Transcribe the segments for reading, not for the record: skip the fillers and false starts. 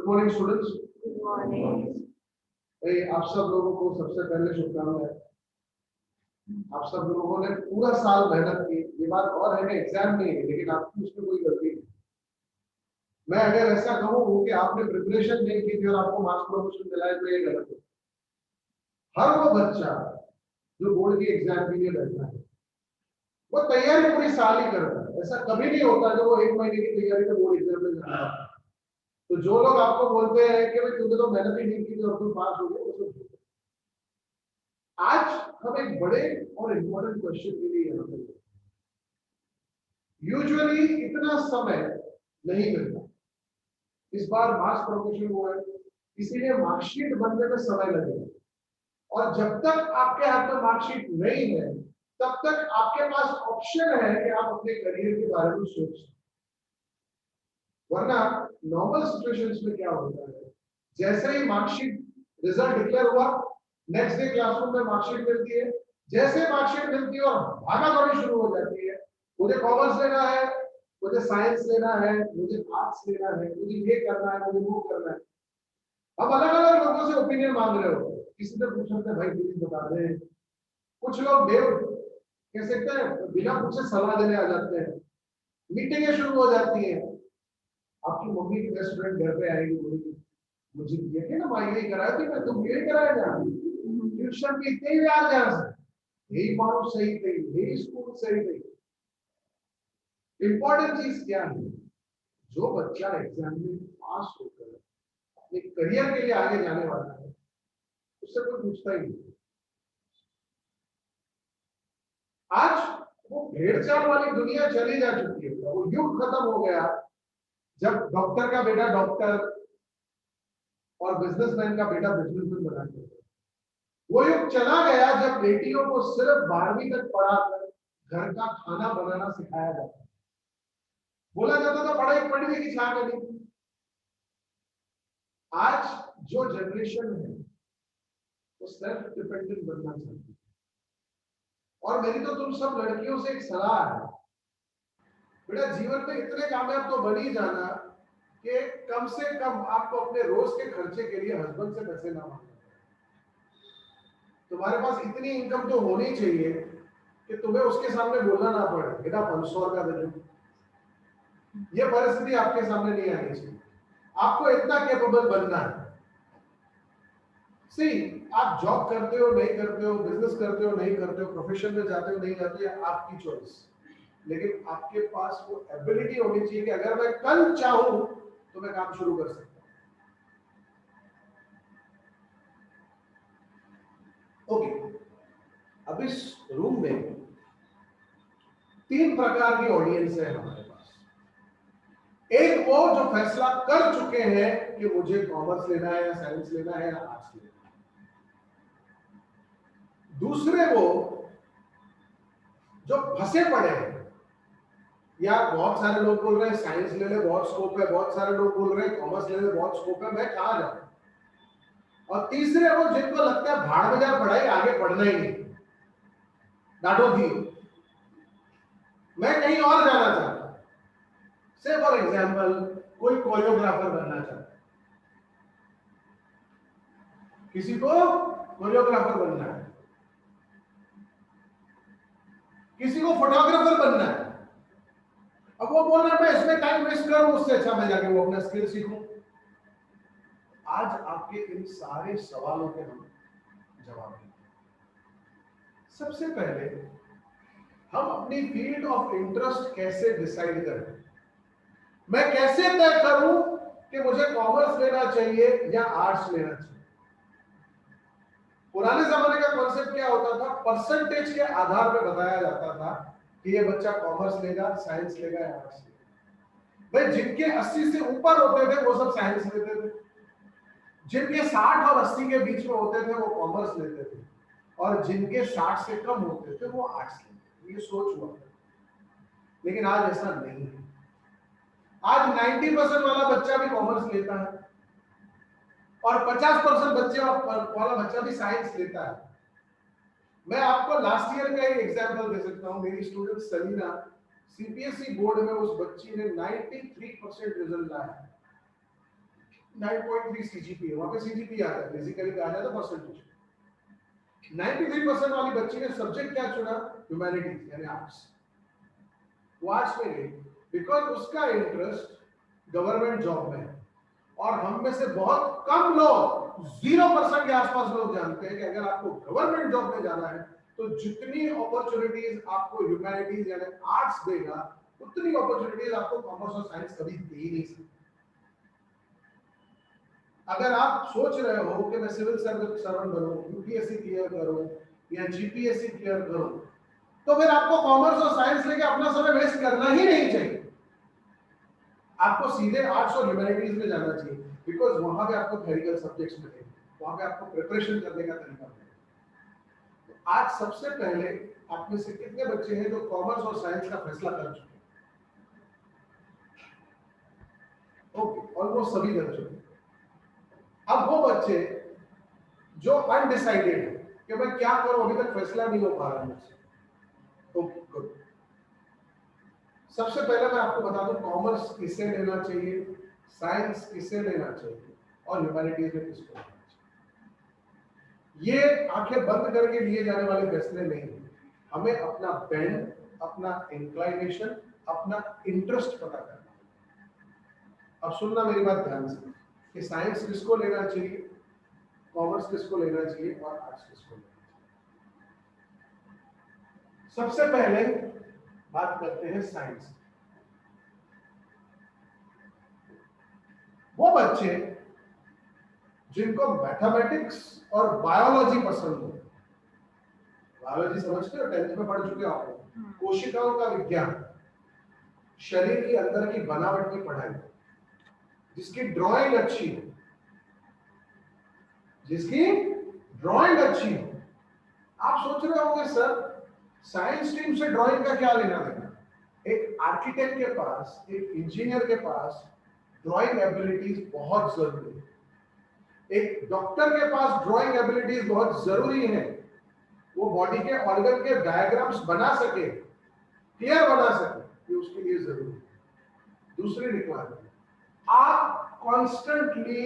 Good morning students. Good morning. भाई आप सब लोगों को सबसे पहले शुभकामनाएं। आप सब लोगों ने पूरा साल मेहनत की। ये बात और है कि एग्जाम नहीं है, लेकिन आपकी उसमें कोई गलती नहीं। मैं अगर ऐसा कहूँ कि आपने प्रिपरेशन नहीं की थी और आपको मार्क्स प्रमोशन मिला है तो ये गलत है। हर वो बच्चा जो बोर्ड की एग्जाम के लिए बैठा है वो तैयारी पूरी साल ही करता है। ऐसा कभी नहीं होता जो वो 1 महीने की तैयारी में बोर्ड एग्जाम में जाना है। तो जो लोग आपको बोलते हैं कि भाई तुमने तो मेहनत ही नहीं की तो तुम पास हो गए, वो सब। आज हम एक बड़े और इम्पोर्टेंट क्वेश्चन के लिए यहाँ पे। यूजुअली इतना समय नहीं मिलता। इस बार मार्क्स प्रमोशन हुआ है, इसीलिए मार्कशीट बनने में समय लगेगा। और जब तक आपके हाथ में मार्कशीट नहीं है तब तक आपके पास ऑप्शन है कि आप अपने करियर के बारे में सोच सकते। वरना नॉर्मल सिचुएशंस में क्या होता है, जैसे ही मार्कशीट रिजल्ट डिक्लेयर हुआ, नेक्स्ट डे क्लासरूम में मार्कशीट मिलती है। जैसे मार्कशीट मिलती है और भागा दौड़ी शुरू हो जाती है। मुझे कॉमर्स लेना है, मुझे साइंस लेना है, मुझे आर्ट्स लेना है, मुझे ये करना है, मुझे वो करना है। अब अलग अलग लोगों से ओपिनियन मांग रहे हो। किसी ने पूछा था भाई प्लीज बता दे। कुछ लोग देव कह सकते हैं बिना पूछे सलाह देने आ जाते हैं। मीटिंगें शुरू हो जाती हैं। आपकी मम्मी की बेस्ट फ्रेंड घर पे आएगी, बोलेगी मुझे ये है ना माँ यही कराया थी, मैं तुम यही कराया जा ट्यूशन भी इतने ही याद जा यही मानो सही थी, यही स्कूल सही थी। इंपॉर्टेंट चीज क्या है, जो बच्चा एग्जाम में पास होकर अपने करियर के लिए आगे जाने वाला है उससे कोई पूछता ही नहीं। आज वो भेड़ चाल वाली दुनिया चली जा चुकी है। वो युग खत्म हो गया जब डॉक्टर का बेटा डॉक्टर और बिजनेसमैन का बेटा बिजनेसमैन बना के। वो युग चला गया जब बेटियों को सिर्फ 12वीं तक पढ़ाकर घर का खाना बनाना सिखाया जाता। बोला जाता था पढ़ाई पढ़ने की छाट नहीं। आज जो जनरेशन है वो सेल्फ डिपेंडेंट बनना चाहती है। और मेरी तो तुम सब लड़कियों से एक सलाह है, बेटा जीवन में इतने कामयाब तो बन ही जाना कि कम से कम आपको अपने रोज के खर्चे के लिए हस्बैंड से पैसे ना मांगना। तुम्हारे पास इतनी इनकम तो होनी चाहिए कि तुम्हें उसके सामने बोलना ना पड़े बेटा 500 रुपया दे दो। ये परिस्थिति आपके सामने नहीं आनी चाहिए। आपको इतना कैपेबल बनना है। सी, आप जॉब करते हो नहीं करते हो, बिजनेस करते हो नहीं करते हो, प्रोफेशन में जाते हो नहीं जाते हो, आपकी चॉइस। लेकिन आपके पास वो एबिलिटी होनी चाहिए कि अगर मैं कल चाहूं तो मैं काम शुरू कर सकता हूं। ओके, अब इस रूम में 3 प्रकार की ऑडियंस है हमारे पास। एक वो जो फैसला कर चुके हैं कि मुझे कॉमर्स लेना है या साइंस लेना है या आर्ट्स लेना है। दूसरे वो जो फंसे पड़े हैं, या बहुत सारे लोग बोल रहे हैं साइंस ले ले बहुत स्कोप है, बहुत सारे लोग बोल रहे हैं कॉमर्स ले ले बहुत स्कोप है, मैं कहां जाऊं। और तीसरे वो जिनको लगता है भाड़ में जा पढ़ाई, आगे पढ़ना ही नहीं, डांटो थी, मैं कहीं और जाना चाहता हूं। से फॉर एग्जाम्पल कोई कोरियोग्राफर बनना चाहता है, किसी को कोरियोग्राफर बनना है, किसी को फोटोग्राफर बनना है। अब वो बोल रहा है मैं इसमें टाइम वेस्ट करूं, उससे अच्छा मैं जाके वो अपना स्किल सीखूं। आज आपके इन सारे सवालों के हम जवाब देंगे। सबसे पहले हम अपनी फील्ड ऑफ इंटरेस्ट कैसे डिसाइड करें। मैं कैसे तय करूं कि मुझे कॉमर्स लेना चाहिए या आर्ट्स लेना चाहिए। पुराने जमाने का कॉन्सेप्ट क्या होता था, परसेंटेज के आधार पर बताया जाता था कि ये बच्चा कॉमर्स लेगा, साइंस लेगा या आर्ट्स लेगा। भाई जिनके 80 से ऊपर होते थे वो सब साइंस लेते थे, जिनके 60 और 80 के बीच में होते थे वो कॉमर्स लेते थे, और जिनके 60 से कम होते थे वो आर्ट्स लेते थे। ये सोच हुआ था। लेकिन आज ऐसा नहीं है। आज 90% वाला बच्चा भी कॉमर्स लेता है और 50% बच्चे वाला बच्चा भी साइंस लेता है। मैं आपको लास्ट ईयर का एक एग्जांपल दे सकता हूं। मेरी स्टूडेंट सलीना, सीपीएसई बोर्ड में उस बच्ची ने 93% रिजल्ट लाया। 9.3 CGPA, वहां पे CGPA आता है, बेसिकली कहा जाता है परसेंटेज। 93% वाली बच्ची ने सब्जेक्ट क्या चुना? ह्यूमैनिटीज यानी आर्ट्स। वो आर्ट्स में गई बिकॉज उसका इंटरेस्ट गवर्नमेंट जॉब में है। और हम में से बहुत कम लोग, 0% के आसपास लोग जानते हैं कि अगर आपको गवर्नमेंट जॉब में जाना है तो जितनी अपॉर्चुनिटीज आपको ह्यूमैनिटीज यानी आर्ट्स देगा, उतनी अपॉर्चुनिटीज आपको कॉमर्स और साइंस कभी दे ही नहीं सकते। अगर आप सोच रहे हो कि मैं सिविल सर्वेंट बनूं, यूपीएससी क्लियर करूं या जीपीएससी क्लियर करूं, तो फिर आपको कॉमर्स और साइंस लेके अपना समय वेस्ट करना ही नहीं चाहिए। आपको सीधे आर्ट्स और ह्यूमैनिटीज में जाना चाहिए बिकॉज वहां पे आपको थ्योरिकल सब्जेक्ट्स मिलेंगे, वहां पे आपको प्रिपरेशन करने का तरीका मिलेगा। तो आज सबसे पहले आप में से कितने बच्चे हैं जो कॉमर्स और साइंस का फैसला कर चुके हैं? ओके, ऑलमोस्ट सभी कर चुके हैं। अब वो बच्चे जो अनडिसाइडेड है कि मैं क्या करूं, अभी तक फैसला नहीं हो पा रहा मुझसे, ओके गुड। सबसे पहले मैं आपको बता दूं कॉमर्स किसे लेना चाहिए, साइंस किसे लेना चाहिए और ह्यूमैनिटीज में किसको लेना चाहिए। ये आंखें बंद करके लिए जाने वाले फैसले नहीं है। हमें अपना बेंड, अपना इंक्लाइनेशन, अपना इंटरेस्ट पता करना। अब सुनना मेरी बात ध्यान से कि साइंस किसको लेना चाहिए, कॉमर्स किसको लेना चाहिए और आर्ट्स किसको लेना चाहिए। सबसे पहले बात करते हैं साइंस। वो बच्चे जिनको मैथमेटिक्स और बायोलॉजी पसंद हो, बायोलॉजी समझते हो, 10th में पढ़ चुके हो आप, कोशिकाओं का विज्ञान, शरीर के अंदर की बनावट की पढ़ाई, जिसकी ड्राइंग अच्छी हो, जिसकी ड्राइंग अच्छी हो। आप सोच रहे होंगे सर साइंस टीम से ड्राइंग का क्या लेना देना? एक आर्किटेक्ट के पास, एक इंजीनियर के पास ड्राइंग एबिलिटीज बहुत जरूरी है। एक डॉक्टर के पास ड्राइंग एबिलिटीज बहुत जरूरी है। वो बॉडी के ऑर्गन के डायग्राम्स बना सके, क्लियर बना सके, ये उसके लिए जरूरी है। दूसरी रिक्वायरमेंट, आप कॉन्स्टेंटली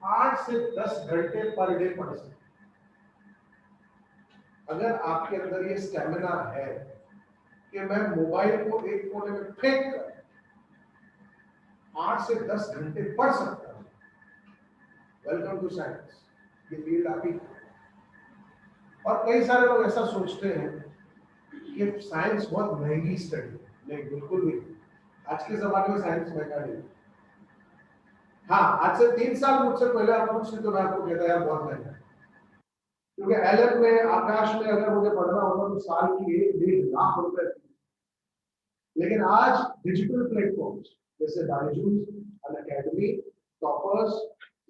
8 से 10 घंटे पर डे पढ़ सकते। अगर आपके अंदर ये स्टैमिना है कि मैं मोबाइल को एक कोने में फेंक कर 8 से 10 घंटे पढ़ सकता हूं, वेलकम टू साइंस, ये फील्ड आपकी। और कई सारे लोग ऐसा सोचते हैं कि साइंस बहुत महंगी स्टडी है। नहीं, बिल्कुल नहीं। आज के जमाने में साइंस महंगा नहीं। हाँ, आज से 3 साल मुझसे पहले आप पूछते तो मैं आपको कहता यार बहुत महंगा है, क्योंकि एलन में, आकाश में अगर मुझे पढ़ना होता तो साल की 1-1.5 लाख रुपए थी। लेकिन आज डिजिटल प्लेटफॉर्म्स जैसे बायजूस, अनअकैडमी, टॉपर्स,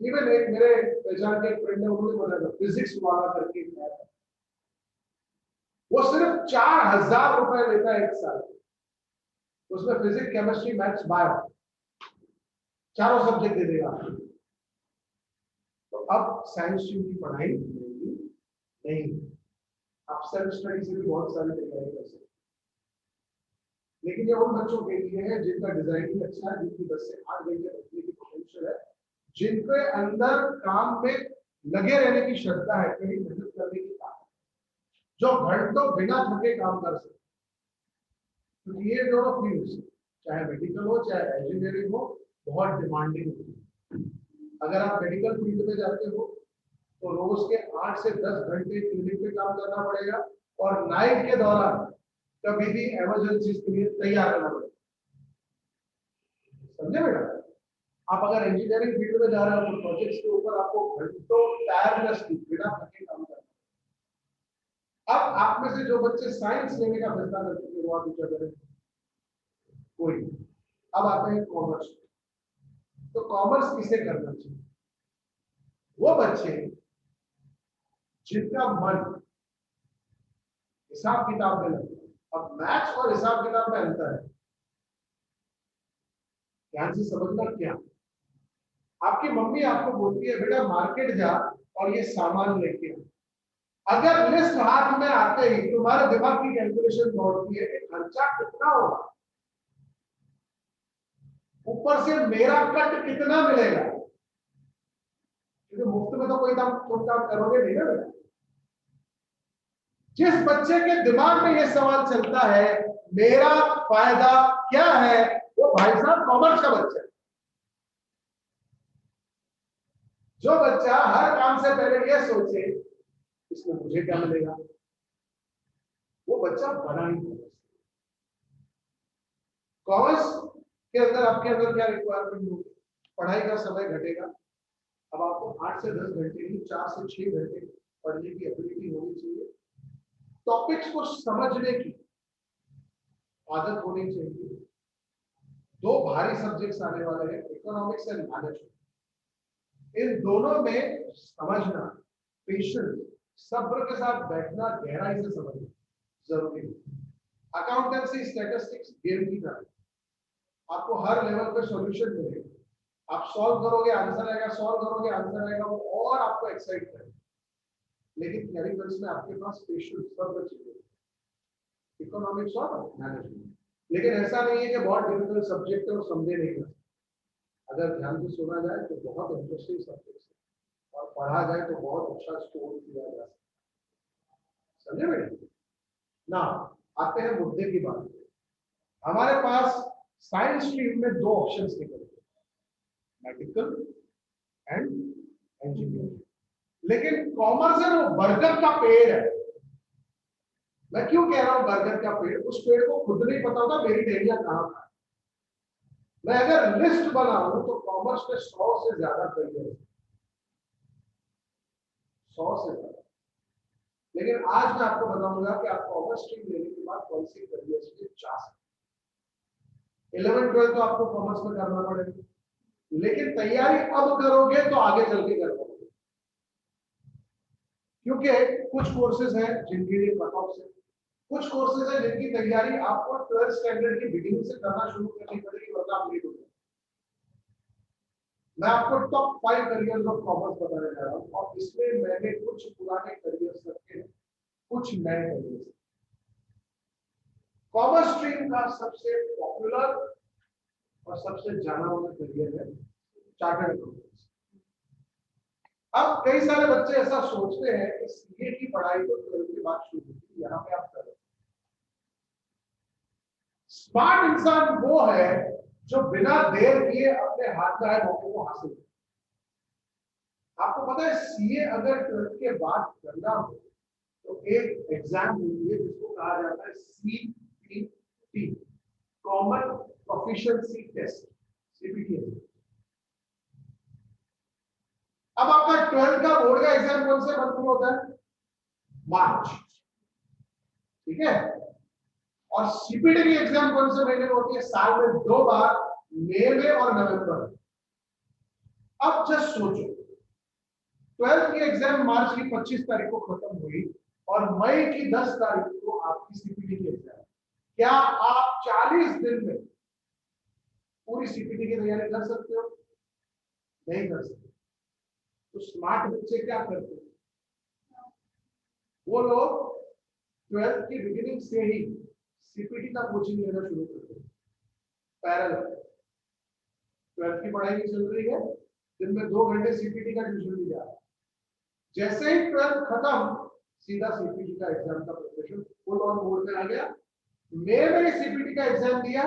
इवन एक मेरे पहचान के एक फ्रेंड है, उन्होंने बताया फिजिक्स वाला करके एक ऐप है, वो सिर्फ 4,000 रुपए लेता है एक साल। उसमें फिजिक्स, केमिस्ट्री, मैथ्स, बायो चारों सब्जेक्ट दे देगा। तो अब साइंस स्ट्रीम की पढ़ाई नहीं, आप सेल्फ स्टडी से भी बहुत सारी तैयारी कर सकते हैं। लेकिन ये उन बच्चों के लिए है जिनका डिजाइनिंग अच्छा है, जिनकी 10 से 8 घंटे पढ़ने की पोटेंशियल है, जिनके अंदर काम में लगे रहने की श्रद्धा है, कहीं मेहनत करने की ताकत, जो घंटों बिना थके काम कर सकते। क्योंकि ये दोनों फील्ड्स, चाहे मेडिकल हो चाहे इंजीनियरिंग हो, बहुत डिमांडिंग होती है। अगर आप मेडिकल फील्ड में जाते हो तो रोज के 8 से 10 घंटे क्लिनिक पे काम करना पड़ेगा और नाइट के दौरान कभी भी इमरजेंसी के लिए तैयार रहना पड़ेगा। समझे बेटा? आप अगर इंजीनियरिंग फील्ड में जा रहे हो तो प्रोजेक्ट्स के ऊपर आपको घंटों टायरलेसली बिना थके काम करना। अब आप में से जो बच्चे साइंस लेने का फैसला कर चुके वो आप विचार करें कोई। अब आते हैं कॉमर्स। तो कॉमर्स किसे करना चाहिए? वो बच्चे जिनका मन हिसाब किताब में लगता है। अब मैथ्स और हिसाब किताब में अंतर है, ध्यान से समझना। क्या आपकी मम्मी आपको बोलती है बेटा मार्केट जा और ये सामान लेके आ, अगर लिस्ट हाथ में आते ही तुम्हारे दिमाग की कैलकुलेशन दौड़ती है कि खर्चा कितना होगा, ऊपर से मेरा कट कितना मिलेगा, मुफ्त में तो कोई काम करोगे नहीं ना बेटा। जिस बच्चे के दिमाग में ये सवाल चलता है मेरा फायदा क्या है, वो भाई साहब कॉमर्स का बच्चा है। जो बच्चा हर काम से पहले ये सोचे इसमें मुझे क्या मिलेगा, वो बच्चा बना नहीं सकता। कॉमर्स के अंदर आपके अंदर क्या रिक्वायरमेंट होगी, पढ़ाई का समय घटेगा। अब आपको 8 से 10 घंटे नहीं 4 से 6 घंटे पढ़ने की एबिलिटी होनी चाहिए। टॉपिक्स को समझने की आदत होनी चाहिए। 2 भारी सब्जेक्ट्स आने वाले हैं, इकोनॉमिक्स एंड मैनेजमेंट। इन दोनों में समझना, पेशेंस, सब्र के साथ बैठना, गहराई से समझना जरूरी है। अकाउंटेंसी स्टैटिस्टिक्स गेम की तरह, आपको हर लेवल पे सॉल्यूशन मिलेगा। आप सॉल्व करोगे आंसर आएगा, सॉल्व करोगे आंसर आएगा, वो और आपको एक्साइट करेगा। लेकिन क्लरिकल्स में आपके पास पेशेंस, सब्र चाहिए, इकोनॉमिक्स और मैनेजमेंट। लेकिन ऐसा नहीं है कि बहुत डिफिकल्ट सब्जेक्ट है और समझे नहीं कर सकते। अगर ध्यान से सुना जाए तो बहुत इंटरेस्टिंग सब्जेक्ट है और पढ़ा जाए तो बहुत अच्छा स्कोर किया जा सकता है। समझे बेटे ना। आते हैं मुद्दे की बात। हमारे पास साइंस स्ट्रीम में 2 ऑप्शंस निकलते हैं, मेडिकल एंड इंजीनियरिंग। लेकिन कॉमर्स है वो बरगद का पेड़ है। मैं क्यों कह रहा हूं बरगद का पेड़, उस पेड़ को खुद नहीं पता होता मेरी डेरिया कहां था। मैं अगर लिस्ट बनाऊं तो कॉमर्स में 100 से ज्यादा करियर है, 100 से ज्यादा। लेकिन आज मैं आपको बताऊंगा कि आप कॉमर्स स्ट्रीम लेने के बाद कौन सी करियर में जा सकते। 11th-12th तो आपको कॉमर्स में करना पड़ेगा, लेकिन तैयारी अब करोगे तो आगे चल के कर पाओगे। क्योंकि कुछ कोर्सेज हैं जिनके लिए कट ऑफ से, कुछ कोर्सेज हैं जिनकी तैयारी आपको 12th स्टैंडर्ड की बिगिनिंग से करना शुरू करनी पड़ेगी, वरना आप लेट हो जाएंगे। मैं आपको टॉप 5 करियर्स ऑफ कॉमर्स बताने जा रहा हूं और इसमें मैंने कुछ पुराने करियर्स रखे हैं, कुछ नए करियर्स। कॉमर्स स्ट्रीम का सबसे पॉपुलर और सबसे जाना माना करियर है चार्टर्ड अकाउंटेंट। अब कई सारे बच्चे ऐसा सोचते हैं कि सीए की पढ़ाई तो 12th के बाद शुरू होती है, यहाँ पे आप करें। स्मार्ट इंसान वो है जो बिना देर किए अपने हाथ में आए मौके को हासिल करे। आपको पता है सीए अगर 12th के बाद करना हो तो एक एग्जाम होती है जिसको कहा जाता है CPT, common proficiency test, CPT. अब आपका 12th का बोर्ड का एग्जाम कौन से मंथ में होता है, मार्च, ठीक है। और सीपीटी की एग्जाम कौन से महीने में होती है, साल में 2 बार, मई में और नवंबर में। अब जस्ट सोचो 12th की एग्जाम मार्च की 25 तारीख को खत्म हुई और मई की 10 तारीख को आपकी सीपीटी की एग्जाम। क्या आप 40 दिन में पूरी सीपीटी की तैयारी कर सकते हो? नहीं कर सकते। तो स्मार्ट बच्चे क्या करते हैं, वो लोग 12th की बिगिनिंग से ही सीपीटी का कोचिंग लेना शुरू करते हैं। पैरेलल 12th की पढ़ाई चल रही है, दिन में 2 घंटे सीपीटी का ट्यूशन भी जा रहा है। जैसे ही 12th खत्म सीधा सीपीटी का एग्जाम का प्रिपरेशन फुल ऑन मोड में आ गया। मई में सीपीटी का एग्जाम दिया,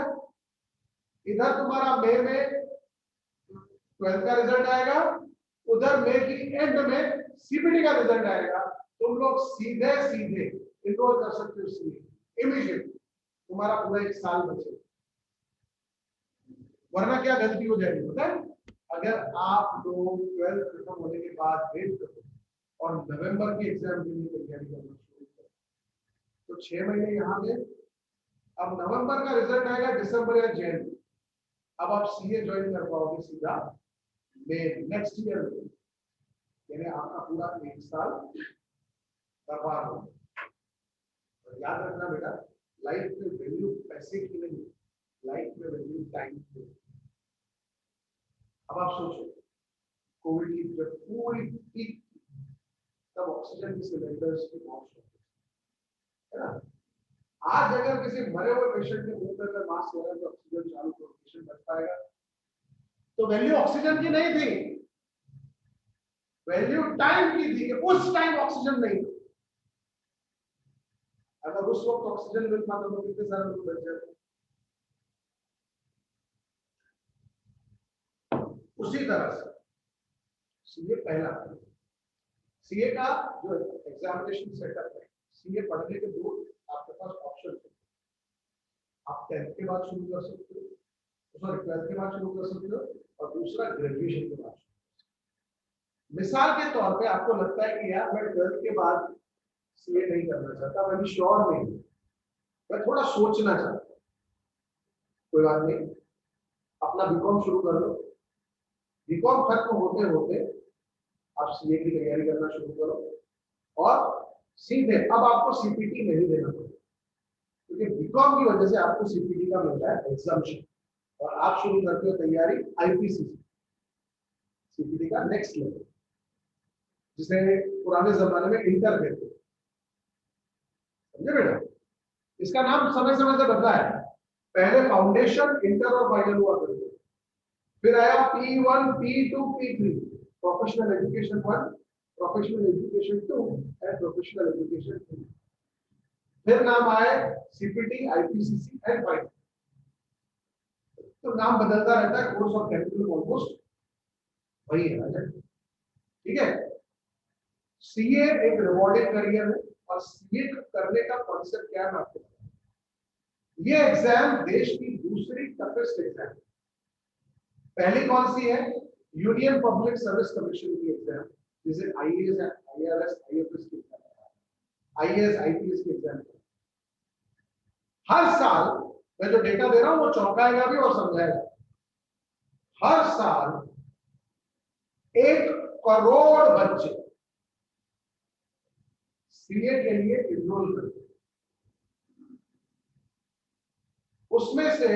इधर तुम्हारा मई में 12th का रिजल्ट आएगा, उधर मई की एंड में सीपीटी का रिजल्ट आएगा। तुम लोग सीधे सीधे इनरोल कर सकते हो सीए इमीडिएट, तुम्हारा पूरा 1 साल बचेगा। वरना क्या गलती हो जाएगी पता है, अगर आप लोग 12th खत्म होने के बाद वेट करो और नवंबर के एग्जाम के लिए तैयारी करना शुरू करो तो 6 महीने यहाँ पे, अब नवंबर का रिजल्ट आएगा दिसंबर या जनवरी, अब आप सीए ज्वाइन कर पाओगे सीधा नेक्स्ट ईयर में, यानी आपका पूरा 1 साल बर्बाद हो। और याद रखना बेटा, लाइफ में वैल्यू पैसे की नहीं, लाइफ में वैल्यू टाइम की। अब आप सोचो कोविड की जब पूरी पीक तब ऑक्सीजन की सिलेंडर्स की मौत है ना। आज अगर किसी मरे हुए पेशेंट के मुंह पे मास्क लगा तो ऑक्सीजन चालू तो पेशेंट बच पाएगा। तो वैल्यू ऑक्सीजन की नहीं थी, वैल्यू टाइम की थी कि उस टाइम ऑक्सीजन नहीं था। अगर उस वक्त ऑक्सीजन मिल पाता तो कितने सारे लोग बच जाते। उसी तरह से सीए पहला, सीए का जो एग्जामिनेशन सेटअप है, सीए पढ़ने के दो आपके पास ऑप्शन है। आप 10th के बाद शुरू कर सकते हो, सॉरी 12th के बाद शुरू कर सकते हो, और दूसरा ग्रेजुएशन के बाद। मिसाल के तौर पे आपको लगता है कि यार मैं 12th के बाद सीए नहीं करना चाहता, मैं भी श्योर नहीं, मैं थोड़ा सोचना चाहता हूँ, कोई बात नहीं, अपना बीकॉम शुरू कर लो। बीकॉम खत्म होते होते आप सीए की तैयारी करना शुरू करो, और सीधे अब आपको सीपीटी नहीं देना पड़ेगा, क्योंकि बीकॉम की वजह से आपको सीपीटी का मिलता है एग्जाम्शन, और आप शुरू करते हो तैयारी आईपीसीसी सीपीटी का नेक्स्ट लेवल, जिसे पुराने जमाने में इंटर कहते हैं। समझे बेटा? इसका नाम समय समय से बदला है। पहले फाउंडेशन, इंटर और फाइनल हुआ करते, फिर आया P1, P2, P3, professional education 1, professional education 2 and professional education 3। फिर नाम आए सीपीटी, आईपीसीसी एंड फाइनल। तो नाम बदलता रहता है, कोर्स और कैरिकुलम ऑलमोस्ट वही है। ठीक है, सीए एक रिवॉर्डिंग करियर है, और सीए करने का कॉन्सेप्ट क्या है मैं आपको बताऊं। ये एग्जाम देश की दूसरी टफेस्ट एग्जाम है। पहली कौन सी है? यूनियन पब्लिक सर्विस कमीशन की एग्जाम, जिसे आईएएस, आईआरएस, आईएफएस की एग्जाम, आईएएस, आईपीएस की एग्जाम। हर साल मैं जो डेटा दे रहा हूं वो चौंकाएगा भी और समझाएगा। हर साल 1 करोड़ बच्चे सीए के लिए एनरोल करते हैं, उसमें से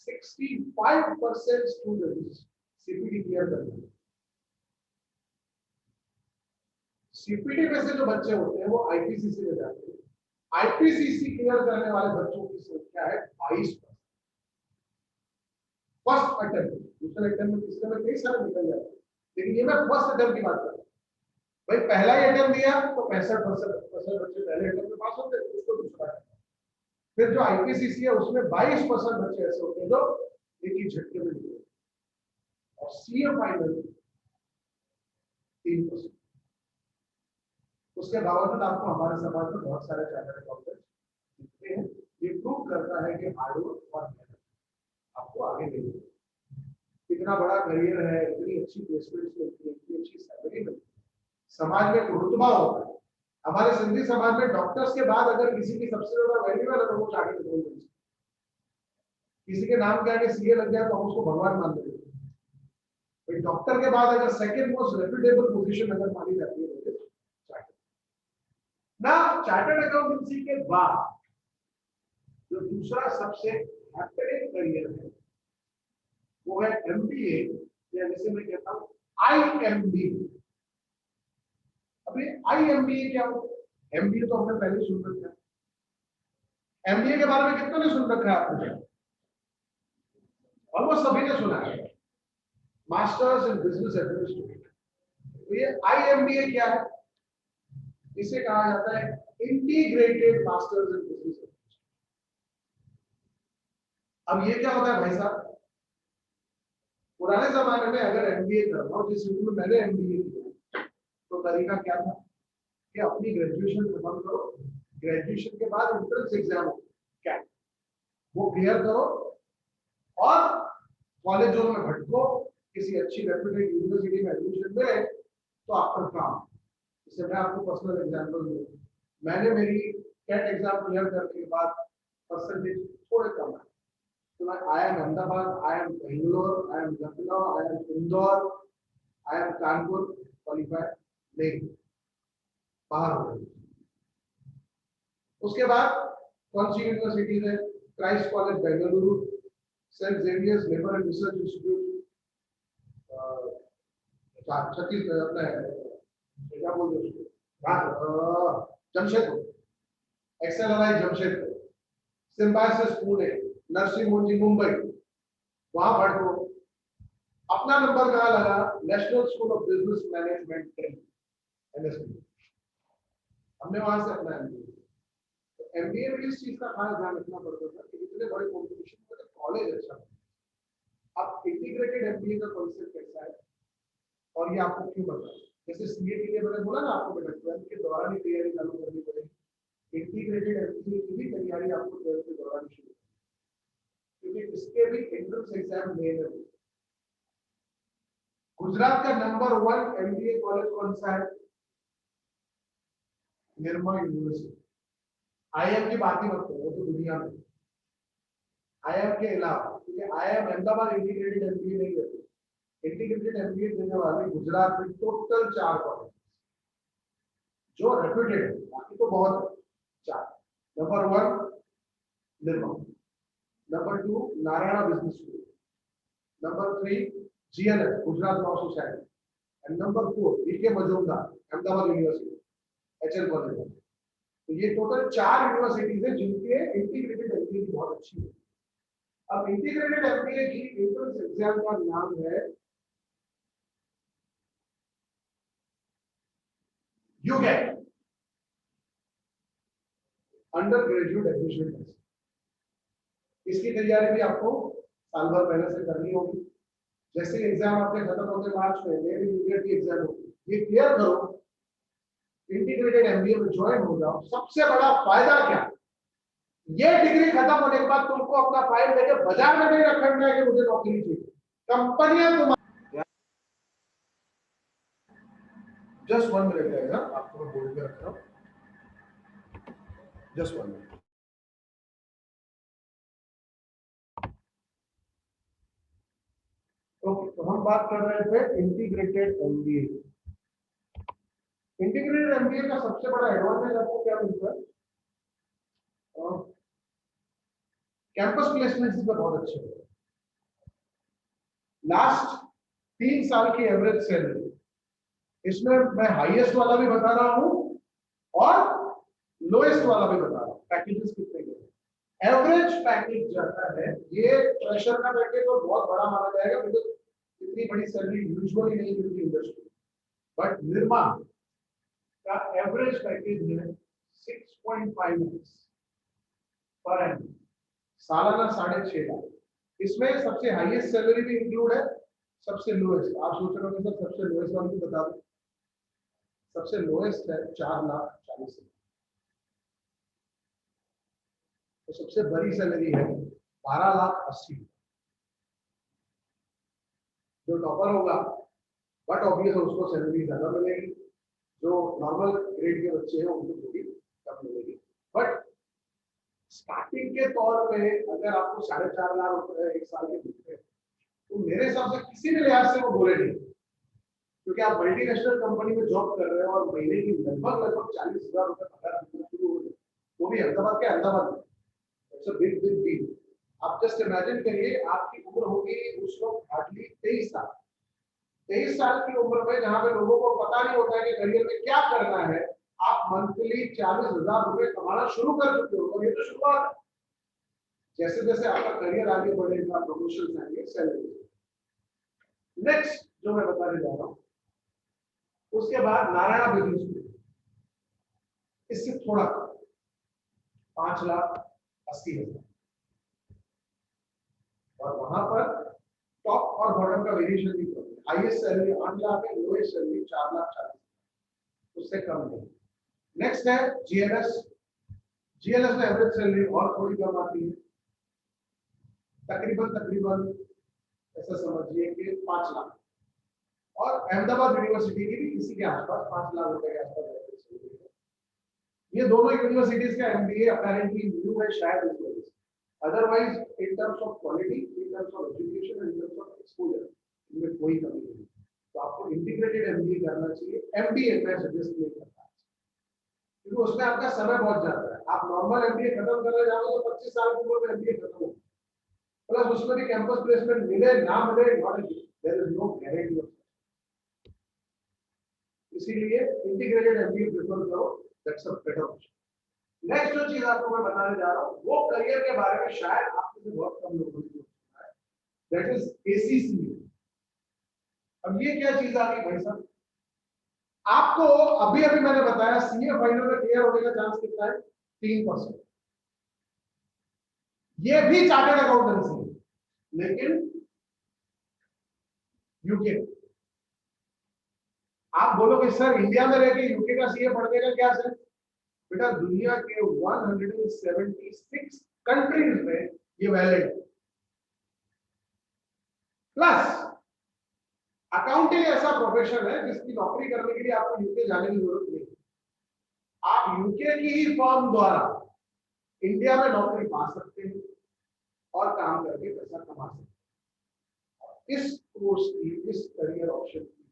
65% स्टूडेंट्स सीपीटी क्लियर करते हैं। सीपीटी में से जो बच्चे होते हैं वो आईपीसीसी में जाते हैं। आईपीसीसी क्लियर करने वाले बच्चों की संख्या है 22%। फर्स्ट अटेम्प्ट, दूसरे अटेम्प्ट में, तीसरे में कई सारे निकल जाते हैं, लेकिन ये मैं फर्स्ट अटेम्प्ट की बात कर रहा हूँ। भाई पहला ही अटेम्प्ट दिया तो 65% बच्चे पहले अटेम्प्ट में पास होते हैं, उसको दूसरा है। फिर जो आईपीसीसी है उसमें 22% बच्चे ऐसे होते हैं जो एक ही झटके में निकले, और सीए फाइनल 3%। उसके बावजूद आपको हमारे समाज में बहुत सारे चार्टर्ड अकाउंटेंट दिखते हैं। ये प्रूव करता है कि हार्डवर्क और मेहनत आपको आगे ले जाएगी। इतना बड़ा करियर है, इतनी अच्छी प्लेसमेंट मिलती है, इतनी अच्छी सैलरी मिलती है, समाज में एक रुतबा होता है। हमारे सिंधी समाज में डॉक्टर्स के बाद अगर किसी की सबसे ज्यादा वैल्यू है तो वो आगे निकल जाए। किसी के नाम के आगे सीए लग जाए तो हम उसको भगवान मान लेते हैं। डॉक्टर के बाद अगर सेकंड मोस्ट रेप्यूटेबल पोजीशन अगर मानी जाती है तो चार्टर्ड। ना चार्टर्ड अकाउंटेंसी के बाद जो दूसरा सबसे हैपनिंग करियर है वो है एमबीए, या जैसे मैं कहता हूं आईएमबी। अभी आईएमबीए क्या हो? एमबीए तो हमने पहले सुन रखा है। एमबीए के बारे में कितने ने सुन रखा है आपने? ऑलमोस्ट सभी ने सुना है, मास्टर्स इन बिजनेस एडमिनिस्ट्रेशन। तो ये आईएमबीए क्या है? इसे कहा जाता है integrated masters in business administration. अब ये क्या होता है भाई साहब? पुराने जमाने में अगर एमबीए करना हो, जिस युग में मैंने एमबीए किया, तो तरीका क्या था कि अपनी ग्रेजुएशन खत्म करो, ग्रेजुएशन के बाद एंट्रेंस एग्जाम क्या वो क्लियर करो, और कॉलेजों में भटको, किसी अच्छी रेप्यूटेड यूनिवर्सिटी में एडमिशन मिले तो आपका काम। इससे मैं आपको पर्सनल एग्जांपल दूं, मैंने मेरी कैट एग्जाम क्लियर करने के बाद परसेंटेज थोड़े कम आए, तो मैं I am Ahmedabad, I am Bangalore, I am Lucknow, I am Indore, I am Kanpur qualify नहीं, बाहर हो गई। उसके बाद कौन सी यूनिवर्सिटीज है? Christ College Bengaluru, Saint Xavier's labour and research institute Chhattisgarh, अपना क्या बोलते हैं उसको, Jamshedpur, XLRI Jamshedpur, Symbiosis Pune, nursing home Mumbai, वहां पढ़ो। अपना नंबर कहाँ लगा? National School of Business Management NSB, हमने वहां से अपना MBA। तो MBA में इस चीज का खास ध्यान रखना पड़ता था कि इतने बड़े कॉम्पिटिशन में कॉलेज अच्छा है। अब इंटीग्रेटेड MBA का कॉन्सेप्ट कैसा है और ये आपको क्यों पता है? जैसे सीए के लिए मैंने बोला ना आपको बेटा 12th के दौरान ही तैयारी चालू करनी पड़ेगी। इंटीग्रेटेड MBA की भी तैयारी आपको 12th के दौरान शुरू करनी, क्योंकि इसके भी एंट्रेंस एग्जाम मेन है। गुजरात का नंबर 1 MBA कॉलेज कौन सा है? निर्मा यूनिवर्सिटी। IIM की बात ही मत करो, वो तो दुनिया में IIM के अलावा, क्योंकि IIM अहमदाबाद इंटीग्रेटेड MBA नहीं देते। इंटीग्रेटेड MBA देने वाले गुजरात में टोटल 4 कॉलेज जो रेप्यूटेड है, बाकी तो बहुत 4। Number 1 Nirma, number 2 Narayana business school, number 3 GLS Gujarat law society, and number 4 BK Majumdar Ahmedabad university HL college. तो ये टोटल 4 यूनिवर्सिटीज है जिनके इंटीग्रेटेड MBA की बहुत अच्छी है। अब इंटीग्रेटेड MBA की एंट्रेंस एग्जाम का नाम है UGET, under graduate admission test. इसकी तैयारी भी आपको साल भर पहले से करनी होगी। जैसे एग्जाम आपके खत्म होते मार्च में, मेरी UGET की एग्जाम होगी, ये क्लियर करो, इंटीग्रेटेड MBA में ज्वाइन हो जाओ। सबसे बड़ा फायदा क्या? ये डिग्री खत्म होने के बाद तुमको अपना फाइल लेके बाजार में नहीं रखना है कि मुझे नौकरी चाहिए, कंपनियां तुम। जस्ट 1 मिनट है ना, आपको मैं बोल के रख रहा हूं, जस्ट 1 मिनट। ओके, तो हम बात कर रहे थे इंटीग्रेटेड MBA। इंटीग्रेटेड MBA का सबसे बड़ा एडवांटेज आपको क्या मिलता है? कैंपस प्लेसमेंट इसमें बहुत अच्छे हैं। लास्ट 3 साल की एवरेज सैलरी, इसमें मैं हाईएस्ट वाला भी बता रहा हूं और लोएस्ट वाला भी बता रहा हूं, पैकेजेस कितने के। एवरेज पैकेज जाता है, ये प्रेशर का पैकेज तो बहुत बड़ा माना जाएगा क्योंकि इतनी बड़ी सैलरी यूजुअली नहीं मिलती इंडस्ट्री, बट निर्मा का एवरेज पैकेज है 6.5 lakhs पर एनम, सालाना 6.5 लाख। इसमें सबसे हाईएस्ट सैलरी भी इंक्लूड है, सबसे लोएस्ट। आप सोच रहे हो सर सबसे लोएस्ट वाली को बता दो, सबसे लोएस्ट है 4,40,000। तो सबसे बड़ी सैलरी है 12,80,000। जो टॉपर होगा बट ऑब्वियस उसको सैलरी ज्यादा मिलेगी, जो नॉर्मल ग्रेड के बच्चे हैं उनको थोड़ी कम मिलेगी। बट स्टार्टिंग के तौर पे अगर आपको 4.5 लाख रुपए एक साल के मिलते हैं तो मेरे हिसाब से किसी भी लिहाज से वो बुरे नहीं, क्योंकि आप मल्टीनेशनल कंपनी में जॉब कर रहे हो और महीने की लगभग 40,000 रुपए पगार मिलना शुरू हो जाए, वो भी अहमदाबाद के अहमदाबाद में। It's a big big deal. आप जस्ट इमेजिन करिए, आपकी उम्र होगी उस वक्त हार्डली 23 साल। 23 साल की उम्र में जहां पे लोगों को पता नहीं होता है कि करियर में क्या करना है, आप मंथली 40,000 रुपए कमाना शुरू कर चुके हो, और ये तो शुरुआत है। जैसे जैसे आपका करियर आगे बढ़ेगा, प्रमोशन आएंगे, सैलरी। नेक्स्ट जो मैं बताने जा रहा हूं, उसके बाद नारायणा बिजनेस स्कूल, इससे थोड़ा 5,80,000, और वहां पर टॉप और बॉटम का वेरिएशन भी होता है। हाईएस्ट सैलरी 8 लाख है, लोएस्ट सैलरी 4,40,000, उससे कम नहीं। नेक्स्ट है GLS। GLS में एवरेज सैलरी और थोड़ी कम आती है, तकरीबन ऐसा समझिए कि 5 लाख, और अहमदाबाद यूनिवर्सिटी की भी इसी के आसपास 5 लाख रुपए के आसपास एवरेज सैलरी है। ये दोनों यूनिवर्सिटीज का MBA अपैरेंटली न्यू है शायद इस वजह से, otherwise in terms of quality, in terms of education, in terms of exposure इनमें कोई कमी नहीं। तो आपको इंटीग्रेटेड MBA करना चाहिए। MBA मैं सजेस्ट नहीं करता, क्योंकि उसमें आपका समय बहुत जाता है। आप नॉर्मल MBA खत्म करने जाओगे तो 25 साल की उम्र में MBA खत्म हो, प्लस उसमें भी कैंपस प्लेसमेंट मिले ना मिले, there is no guarantee of. इसीलिए इंटीग्रेटेड MBA प्रेफर करो, that's a better option. Next जो चीज आपको मैं बताने जा रहा हूं वो करियर के बारे में शायद आप में से बहुत कम लोगों ने सुना है, दैट इज ACCA, अब ये क्या चीज आ गई भाई साहब, आपको अभी अभी मैंने बताया सीए फाइनल में क्लियर होने का चांस कितना है, 3%। ये भी चार्टर्ड अकाउंटेंसी है, लेकिन यूके। आप बोलोगे सर इंडिया में रहकर यूके का सीए पढ़ने का क्या सर, बेटा दुनिया के 176 कंट्रीज में ये वैलिड। प्लस अकाउंटिंग ऐसा प्रोफेशन है जिसकी नौकरी करने के लिए आपको यूके जाने की जरूरत नहीं। आप यूके की ही फर्म द्वारा इंडिया में नौकरी पा सकते हैं और काम करके पैसा कमा सकते हैं। इस कोर्स की, इस करियर ऑप्शन की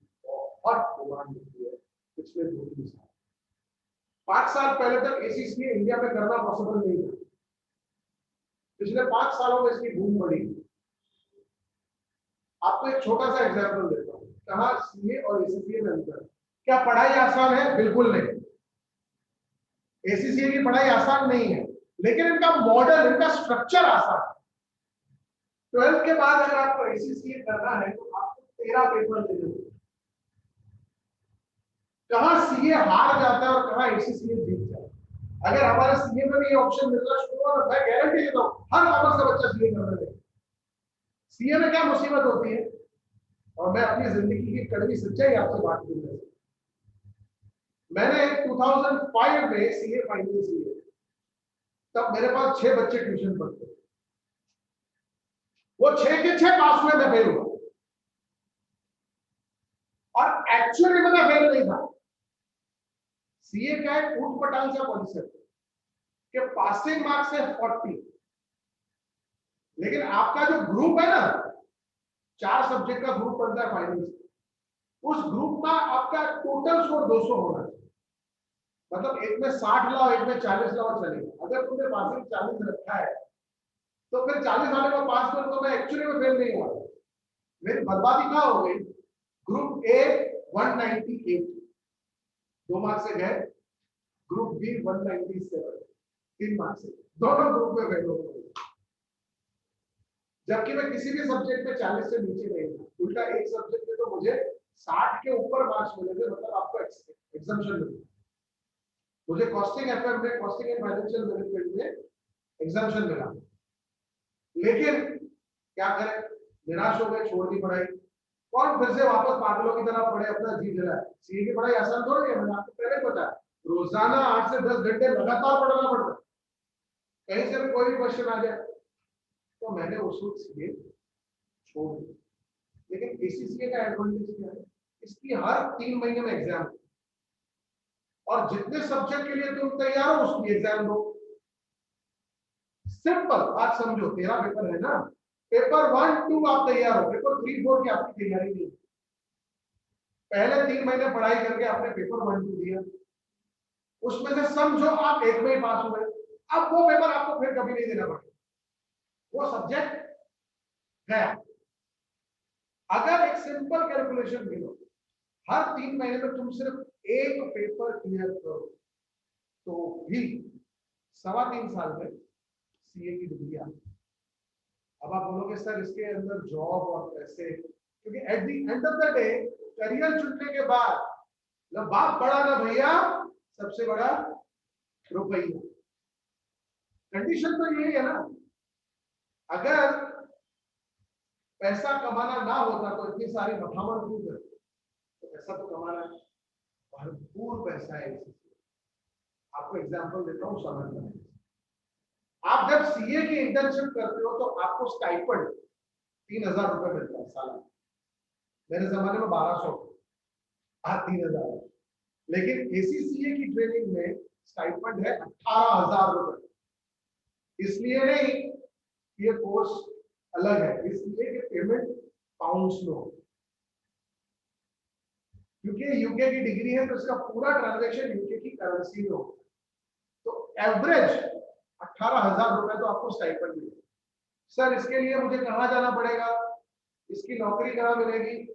बहुत डिमांड होती है पिछले 2-3 साल। 5 साल पहले तक एसीसीए इंडिया में करना पॉसिबल नहीं था। पिछले 5 सालों में इसकी बूम बढ़ी। आपको एक छोटा सा एग्जांपल देता हूं, कहा सीए और एसीसीए में अंतर। क्या पढ़ाई आसान है? बिल्कुल नहीं। एसीसीए की पढ़ाई आसान नहीं है, लेकिन इनका मॉडल, इनका स्ट्रक्चर आसान है। 12th के बाद अगर आपको एसीसीए करना है तो आपको 13 पेपर देने होंगे। कहां सीए हार जाता है और कहां एसीसीए जीत जाता है। अगर हमारे सीए में भी ये ऑप्शन मिलना शुरू हुआ, मैं गारंटी देता हूं हर कॉमर्स का बच्चा सीए करने लगेगा। सीए में क्या मुसीबत होती है, और मैं अपनी जिंदगी की कड़वी सच्चाई आपसे बात करूंगा। मैंने 2005 में सीए फाइनल सीए, तब मेरे पास 6 बच्चे ट्यूशन पढ़ते थे। वो 6 के 6 पास हुए, मैं फेल हुआ। और एक्चुअली में मैं फेल नहीं था। सीए का एक ऊट पटांग सा कॉन्सेप्ट कि पासिंग मार्क्स है 40, लेकिन आपका जो ग्रुप है ना, 4 सब्जेक्ट का ग्रुप बनता है फाइनल से, उस ग्रुप में आपका टोटल स्कोर 200 होना चाहिए। मतलब एक में 60 लाओ, एक में 40 लाओ चलेगा। अगर तुमने पासिंग 40 रखा है तो फिर 40 वाले को पास कर, तो मैं एक्चुअली में फेल नहीं हुआ। मेरी बर्बादी कहां हो गई, ग्रुप ए 198, 2 मार्क्स से गए, ग्रुप बी 197, 3 मार्क्स से, दोनों ग्रुप में फेल हो गए। जबकि मैं किसी भी सब्जेक्ट में 40 से नीचे नहीं था, उल्टा एक सब्जेक्ट में तो मुझे 60 के ऊपर मार्क्स मिले थे। मतलब आपको एग्जाम्पशन मिला, मुझे कॉस्टिंग एफएम में, कॉस्टिंग एंड फाइनेंशियल मैनेजमेंट में एग्जाम्पशन मिला। लेकिन क्या करें, निराश हो गए, छोड़ दी पढ़ाई। कौन फिर से वापस पागलों की तरह पढ़े, अपना जी जलाए। सीए की पढ़ाई आसान थोड़ी है, मैंने आपको पहले बताया। रोजाना 8 से 10 घंटे लगातार पढ़ना पड़ता है, कहीं से भी कोई भी क्वेश्चन आ जाए। तो मैंने उस वक्त सीए छोड़ दिया। लेकिन एसीसीए का एडवांटेज क्या है, इसकी हर 3 महीने में एग्जाम, और जितने सब्जेक्ट के लिए तुम तैयार हो उसकी एग्जाम दो। सिंपल बात समझो, 13 पेपर है ना, पेपर 1, 2 आप तैयार हो, पेपर 3, 4 की आपकी तैयारी नहीं। पहले 3 महीने पढ़ाई करके आपने पेपर 1, 2 दिया, उसमें से समझो आप एक में ही पास हुए। अब वो पेपर आपको फिर कभी नहीं देना पड़ेगा, वो सब्जेक्ट गया। अगर एक सिंपल कैलकुलेशन भी लो, हर 3 महीने में तुम सिर्फ एक पेपर क्लियर करो तो भी 3.25 साल में सीए की डिग्री आ। अब आप बोलोगे सर इसके अंदर जॉब और पैसे, क्योंकि at the end of the day career चुनने के बाद ना बाप बड़ा ना भैया, सबसे बड़ा रुपया। कंडीशन तो यही है ना, अगर पैसा कमाना ना होता तो इतनी सारी मथामण क्यों करते। तो पैसा तो कमाना है, भरपूर पैसा है। आपको एग्जांपल देता हूँ समझना। आप जब सीए की इंटर्नशिप करते हो तो आपको स्टाइपेंड 3,000 रुपए मिलता है साल। मेरे जमाने में 1200, आज 3,000। लेकिन एसीसीए की ट्रेनिंग में स्टाइपेंड है 18,000 रुपए। इसलिए नहीं ये कोर्स अलग है, इसलिए कि पेमेंट पाउंड्स में हो, क्योंकि यूके की डिग्री है तो इसका पूरा ट्रांजैक्शन यूके की करेंसी में हो। तो एवरेज 18,000 रुपए तो आपको स्टाइपेंड मिलेगा। सर इसके लिए मुझे कहां जाना पड़ेगा, इसकी नौकरी कहां मिलेगी?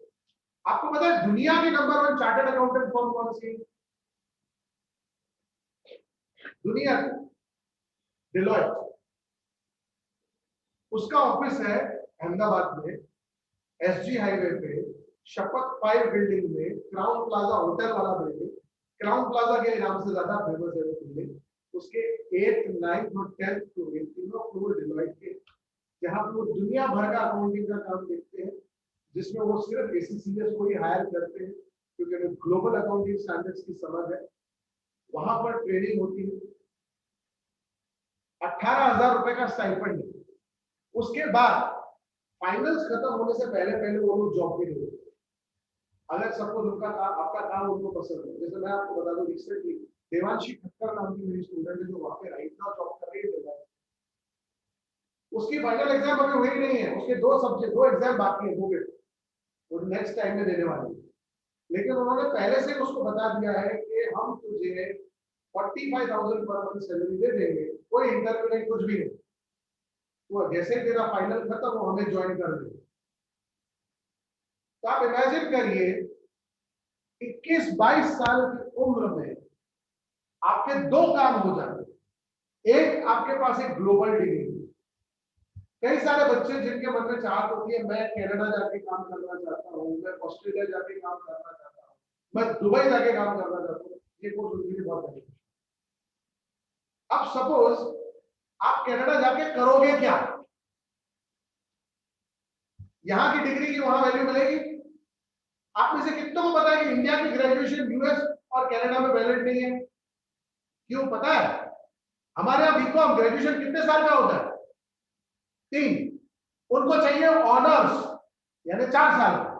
आपको पता है दुनिया की नंबर 1 चार्टर्ड अकाउंटेंट फर्म कौन सी? दुनिया की डिलॉयट। उसका ऑफिस है अहमदाबाद में, एसजी हाईवे पे, शपथ 5 बिल्डिंग में, क्राउन प्लाजा होटल वाला बिल्डिंग, क्राउन प्लाजा के नाम से ज्यादा फेमस है वो बिल्डिंग, उसके 8th 9th और 10th फ्लोर, तीनों फ्लोर डिलॉइट के, जहां पर वो दुनिया भर का अकाउंटिंग का काम देखते हैं, जिसमें वो सिर्फ एसीसीएस को ही हायर करते हैं क्योंकि उन्हें ग्लोबल अकाउंटिंग स्टैंडर्ड्स की समझ है। वहां पर ट्रेनिंग होती है, 18,000 रुपए का स्टाइपेंड है। उसके बाद फाइनल्स खत्म होने से पहले पहले वो लोग जॉब पे नहीं होते। अगर सपोज उनका काम, आपका काम उनको पसंद है, जैसे मैं आपको बता दूं, रिसेंटली देवांशी ठक्कर नाम की मेरी स्टूडेंट है जो वहां पे राइट नाउ जॉब कर रही है। उसकी फाइनल एग्जाम अभी हुई नहीं है, उसके दो एग्जाम बाकी है, हो गए, वो नेक्स्ट टाइम में देने वाले हैं। लेकिन उन्होंने पहले से उसको बता दिया है कि हम तुझे 45,000 पर मंथ सैलरी दे देंगे, कोई इंटरव्यू नहीं, कुछ भी नहीं, वो जैसे ही तेरा फाइनल खत्म वो हमें ज्वाइन कर दे। तो आप इमेजिन करिए 21-22 साल की उम्र में आपके दो काम हो जाते। एक, आपके पास एक ग्लोबल डिग्री। कई सारे बच्चे जिनके मन में चाहत होती है, मैं कनाडा जाके काम करना चाहता हूँ, मैं ऑस्ट्रेलिया जाके काम करना चाहता हूँ, मैं दुबई जाके काम करना चाहता हूँ, ये कोर्स उनके लिए बहुत है। अब सपोज आप कनाडा जाके करोगे क्या? यहां की डिग्री की वहां वैल्यू मिलेगी? आप में से कितनों को पता है कि इंडिया की ग्रेजुएशन यूएस और कनाडा में वैलिड नहीं है? क्यों पता है? हमारे यहाँ बीकॉम ग्रेजुएशन कितने साल का होता है? 3। उनको चाहिए ऑनर्स, यानी 4 साल का।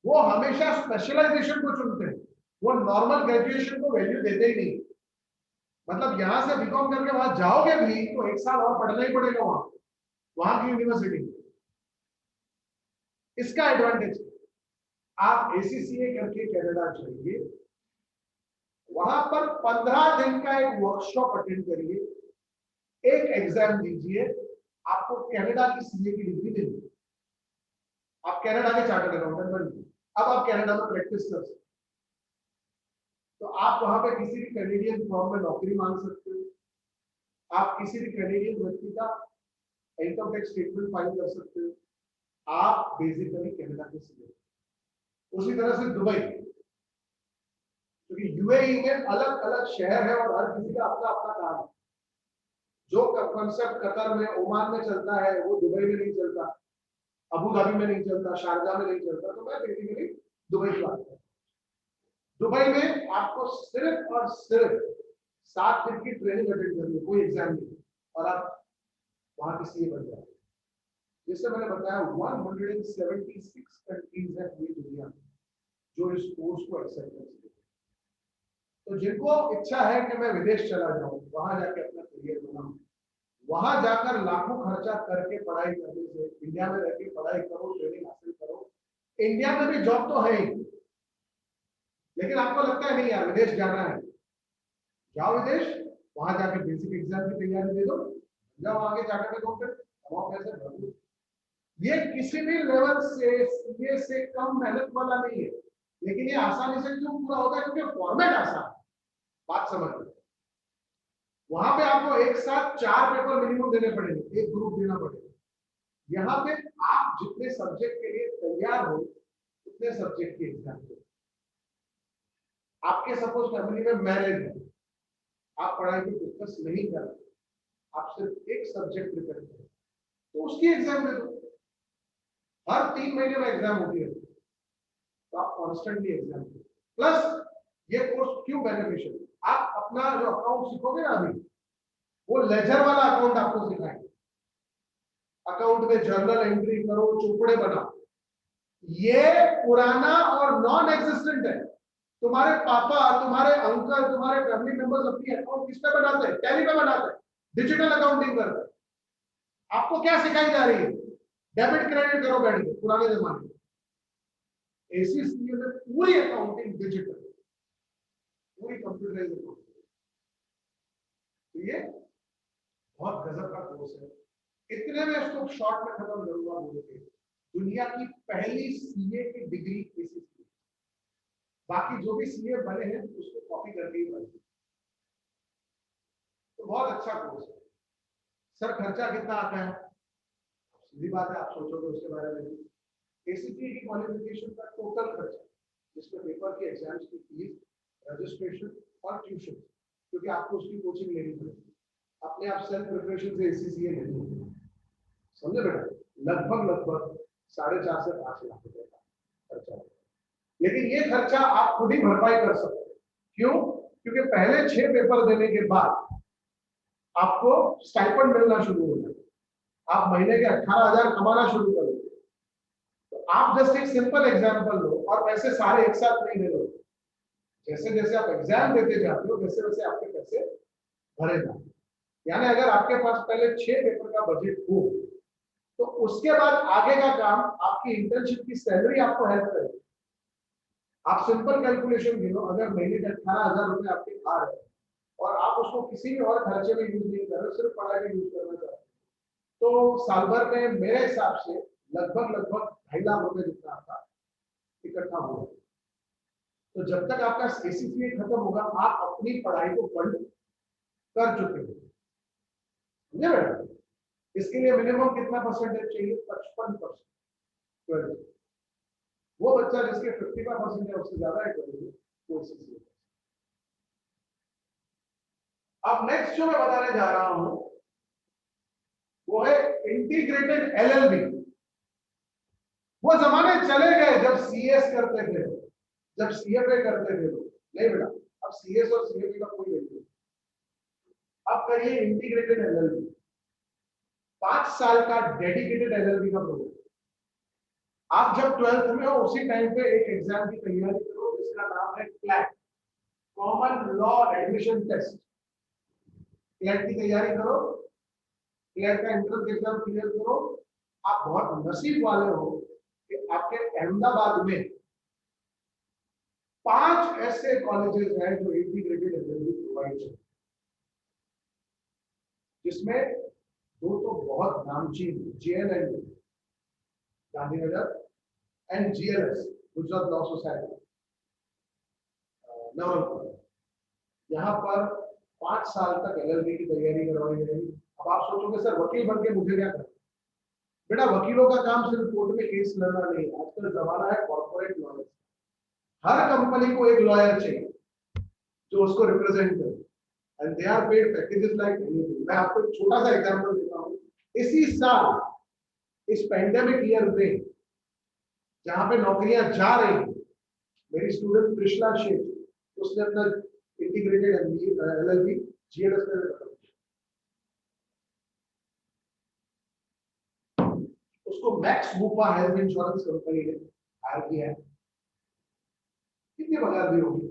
वो हमेशा स्पेशलाइजेशन को चुनते हैं, वो नॉर्मल ग्रेजुएशन को वैल्यू देते ही नहीं। मतलब यहां से बीकॉम करके वहां जाओगे भी तो 1 साल और पढ़ना ही पड़ेगा वहां की यूनिवर्सिटी। इसका एडवांटेज, आप एसीसीए करके कनाडा जाइए, वहां पर 15 दिन का एक वर्कशॉप अटेंड करिए, एक एग्जाम दीजिए, आपको कनाडा की सीए की डिग्री देंगे, आप कनाडा के चार्टर्ड अकाउंटेंट बन गए। अब आप कनाडा में प्रैक्टिस कर सकते, तो आप वहां पे किसी भी कैनेडियन फॉर्म में नौकरी मांग सकते हो, आप किसी भी कैनेडियन व्यक्ति का इनकम टैक्स स्टेटमेंट फाइल कर सकते हो, आप बेसिकली कनाडा के सीए। उसी तरह से दुबई, क्योंकि यूएई में अलग अलग शहर है और हर किसी का अपना अपना काम है। जो कंसेप्ट कतर में, ओमान में चलता है, वो दुबई में नहीं चलता, अबू धाबी में नहीं चलता, शारजा में नहीं चलता। तो मैं बेसिकली दुबई की बात करता हूँ। दुबई में आपको सिर्फ और सिर्फ 7 दिन की ट्रेनिंग अटेंड करनी है, कोई एग्जाम नहीं, और आप वहां की सीए बन जाए। जैसे मैंने बताया 176 कंट्रीज है पूरी दुनिया में जो इस कोर्स को एक्सेप्ट कर सकते हैं। तो जिनको इच्छा है कि मैं विदेश चला जाऊं, वहां जाके अपना करियर बनाऊं, वहां जाकर लाखों खर्चा करके पढ़ाई करने से इंडिया में रहकर पढ़ाई करो, ट्रेनिंग हासिल करो। इंडिया में भी जॉब तो है ही, लेकिन आपको लगता है नहीं यार विदेश जाना है, जाओ विदेश, वहां जाके बेसिक एग्जाम की तैयारी दे दो, जाओ आगे जाकर अकाउंटेंट, कमाओ पैसे भर। ये किसी भी लेवल से सीए से कम मेहनत वाला नहीं है, लेकिन ये आसानी से क्यों पूरा होता है? क्योंकि फॉर्मेट आसान, बात समझ लो। वहां पे आपको एक साथ 4 पेपर मिनिमम देने पड़ेंगे, एक ग्रुप देना पड़ेगा। यहाँ पे आप जितने सब्जेक्ट के लिए तैयार हो उतने सब्जेक्ट की एग्जाम दो। आपके सपोज फैमिली में मैरिज है, आप पढ़ाई को फोकस नहीं कर रहे, आप सिर्फ एक सब्जेक्ट प्रिपेयर करें, तो उसकी एग्जाम दे दो। हर 3 महीने में एग्जाम होती है, तो आप कॉन्स्टेंटली एग्जाम दो। प्लस ये कोर्स क्यों बेनिफिशियल, आप अपना जो अकाउंट सीखोगे ना अभी, वो लेजर वाला अकाउंट आपको सिखाएंगे। अकाउंट में जर्नल एंट्री करो, चोपड़े बनाओ, ये पुराना और नॉन एग्जिस्टेंट है। तुम्हारे पापा, तुम्हारे अंकल, तुम्हारे फैमिली मेंबर्स अपनी अकाउंट किस पे बनाते हैं? टैली पे बनाते हैं, डिजिटल अकाउंटिंग करते हैं। आपको क्या सिखाई जा रही है? डेबिट क्रेडिट करो बैठ के, पुराने जमाने में। एसीसीए में पूरी अकाउंटिंग डिजिटल, पूरी कंप्यूटराइज अकाउंटिंग। तो ये बहुत गजब का कोर्स है। इतने में इसको शॉर्ट में खत्म करूंगा बोल के, दुनिया की पहली सीए की डिग्री एसीसीए, बाकी जो भी सीए बने हैं उसको कॉपी करके ही बने। तो बहुत अच्छा कोर्स है। सर खर्चा कितना आता है? सीधी बात है, आप सोचोगे उसके बारे में। एसीसीए की क्वालिफिकेशन का टोटल खर्चा, जिसमें पेपर के एग्जाम्स की फीस, रजिस्ट्रेशन और ट्यूशन, क्योंकि आपको उसकी कोचिंग लेनी पड़ेगी, अपने आप सेल्फ प्रिपरेशन से एसीसीए नहीं होगी, समझे बेटा? लगभग लगभग 4.5 से 5 लाख रुपए का खर्चा है। लेकिन ये खर्चा आप खुद ही भरपाई कर सकते हैं। क्यों? क्योंकि पहले 6 पेपर देने के बाद आपको स्टाइपेंड मिलना शुरू हो जाएगा, आप महीने के 18,000 कमाना शुरू कर देंगे। तो आप जस्ट एक सिंपल एग्जांपल लो, और पैसे सारे एक साथ नहीं दे लो, जैसे जैसे आप एग्जाम देते जाते हो वैसे वैसे आपके पैसे भरे जाते। यानी अगर आपके पास पहले 6 पेपर का बजट हो, तो उसके बाद आगे का काम आपकी इंटर्नशिप की सैलरी आपको हेल्प करेगी। आप सिंपल कैलकुलेशन गिनो, अगर महीने के 18,000 रुपए आपके आ रहे हैं और आप उसको किसी भी और खर्चे में यूज नहीं कर रहे, सिर्फ पढ़ाई में यूज करना चाहते हैं, तो साल भर में मेरे हिसाब से लगभग लगभग 2.5 लाख रुपए जितना आपका इकट्ठा होगा। तो जब तक आपका एसीसीए खत्म होगा, आप अपनी पढ़ाई को फंड कर चुके हो, समझे बेटा? इसके लिए मिनिमम कितना परसेंटेज चाहिए? 55%। वो बच्चा जिसके 55% है, उससे ज्यादा है करेंगे वो एसीसीए। अब नेक्स्ट जो मैं बताने जा रहा हूं वो है इंटीग्रेटेड एलएलबी। वो जमाने चले गए जब सीएस करते थे, जब सीएफए करते थे लोग। नहीं बेटा, अब सीएस और सीएफए का कोई नहीं। अब करिए इंटीग्रेटेड एलएलबी, 5 साल का डेडिकेटेड एलएलबी का प्रोग्राम। आप जब 12th में हो उसी टाइम पे एक एग्जाम की तैयारी करो जिसका नाम है CLAT, common law admission test. CLAT की तैयारी करो, क्लैट का एंट्रेंस एग्जाम क्लियर करो। आप बहुत नसीब वाले हो कि आपके अहमदाबाद में 5 ऐसे कॉलेजेस हैं जो इंटीग्रेटेड एलएलबी प्रोवाइड करते हैं, जिसमें 2 तो बहुत नामचीन, JLN Gandhinagar and GLS Gujarat law society Nawalpur. यहाँ पर 5 साल तक एलएलबी की तैयारी करवाई जाएगी। अब आप सोचोगे सर वकील बन के मुझे क्या करना? बेटा, वकीलों का काम सिर्फ कोर्ट में केस लड़ना नहीं, आजकल जमाना है कॉर्पोरेट लॉयर। हर कंपनी को एक लॉयर चाहिए जो उसको रिप्रेजेंट करे, and they are paid packages like anything. मैं आपको एक छोटा सा एग्जांपल देता हूँ। इसी साल, इस पेंडेमिक ईयर में, जहां पे नौकरियां जा रही, मेरी स्टूडेंट कृष्णा शेख, उसने अपना इंटीग्रेटेड एलएलबी जीएलएस में खत्म किया। उसको max Bupa health insurance company ने हायर किया है। कितनी पगार दी होगी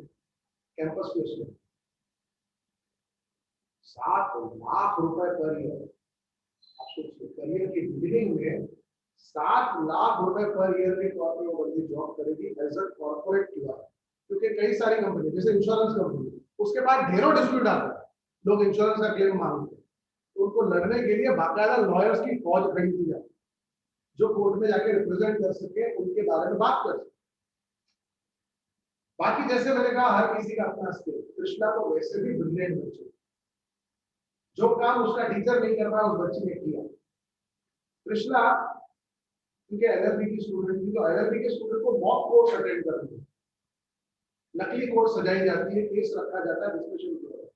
कैंपस पे उसने? 7 लाख रुपए पर ईयर। करियर की बिगिनिंग में 7 लाख रुपए पर ईयर के तौर पर वो बंदी जॉब करेगी एज अ कॉर्पोरेट क्यूआर। क्योंकि कई सारी कंपनी, जैसे इंश्योरेंस कंपनी, उसके बाद ढेरों डिस्प्यूट आता है, लोग इंश्योरेंस का क्लेम मांगते हैं, तो उनको लड़ने के लिए बाकायदा लॉयर्स की फौज खड़ी की जाती है जो कोर्ट में जाके रिप्रेजेंट कर सके, उनके बारे में बात कर सके। बाकी जैसे मैंने कहा, हर किसी का अपना स्किल। कृष्णा तो वैसे भी ब्रिलियंट बच्चे, जो काम उसका टीचर नहीं कर पाया उस बच्चे ने किया। कृष्णा क्योंकि एलएलबी की स्टूडेंट थी, तो एलएलबी के स्टूडेंट को मॉक कोर्स अटेंड करते हैं, नकली कोर्स सजाई जाती है, केस रखा जाता है, डिस्कशन होता है।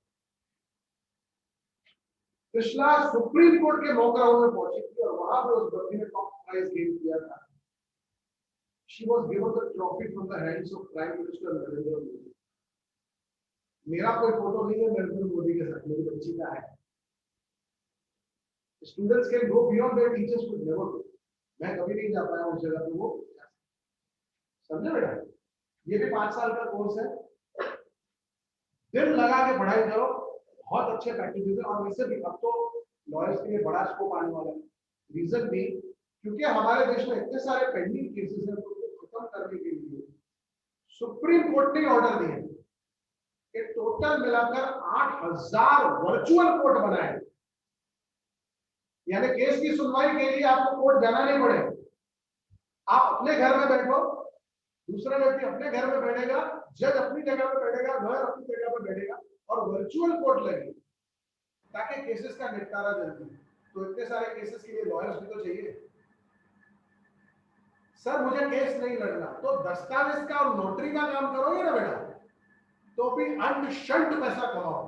कृष्णा सुप्रीम कोर्ट के मॉक राउंड में पहुंची थी और वहां पे उस बंदी ने टॉप प्राइज गेन किया था। She was given the trophy from the hands of prime minister Narendra Modi. मेरा कोई फोटो नहीं है नरेंद्र मोदी के साथ, मेरी बच्ची का है। Students can go beyond their teachers could never go. मैं कभी नहीं जा पाया उस जगह पे, वो समझे बेटा? ये भी 5 साल का कोर्स है, दिल लगा के पढ़ाई करो, बहुत अच्छे पैकेजेस है। और वैसे भी अब तो लॉयर्स के लिए बड़ा स्कोप आने वाला है। रीजन भी क्योंकि हमारे देश में इतने सारे पेंडिंग केसेस हैं, तो खत्म करने के लिए सुप्रीम कोर्ट ने ऑर्डर दिया कि टोटल मिलाकर 8,000 वर्चुअल कोर्ट बनाए। यानी केस की सुनवाई के लिए आपको कोर्ट जाना नहीं पड़े, आप अपने घर में बैठो, दूसरा व्यक्ति अपने घर में बैठेगा, जज अपनी जगह पे बैठेगा, लॉयर अपनी जगह पे बैठेगा, और वर्चुअल कोर्ट लगेगी ताकि केसेस का निपटारा जल्दी। तो इतने सारे केसेस के लिए लॉयर्स भी तो चाहिए। सर मुझे केस नहीं लड़ना, तो दस्तावेज का और नोटरी का काम करोगे ना बेटा, तो भी अंट शंट पैसा कमाओ।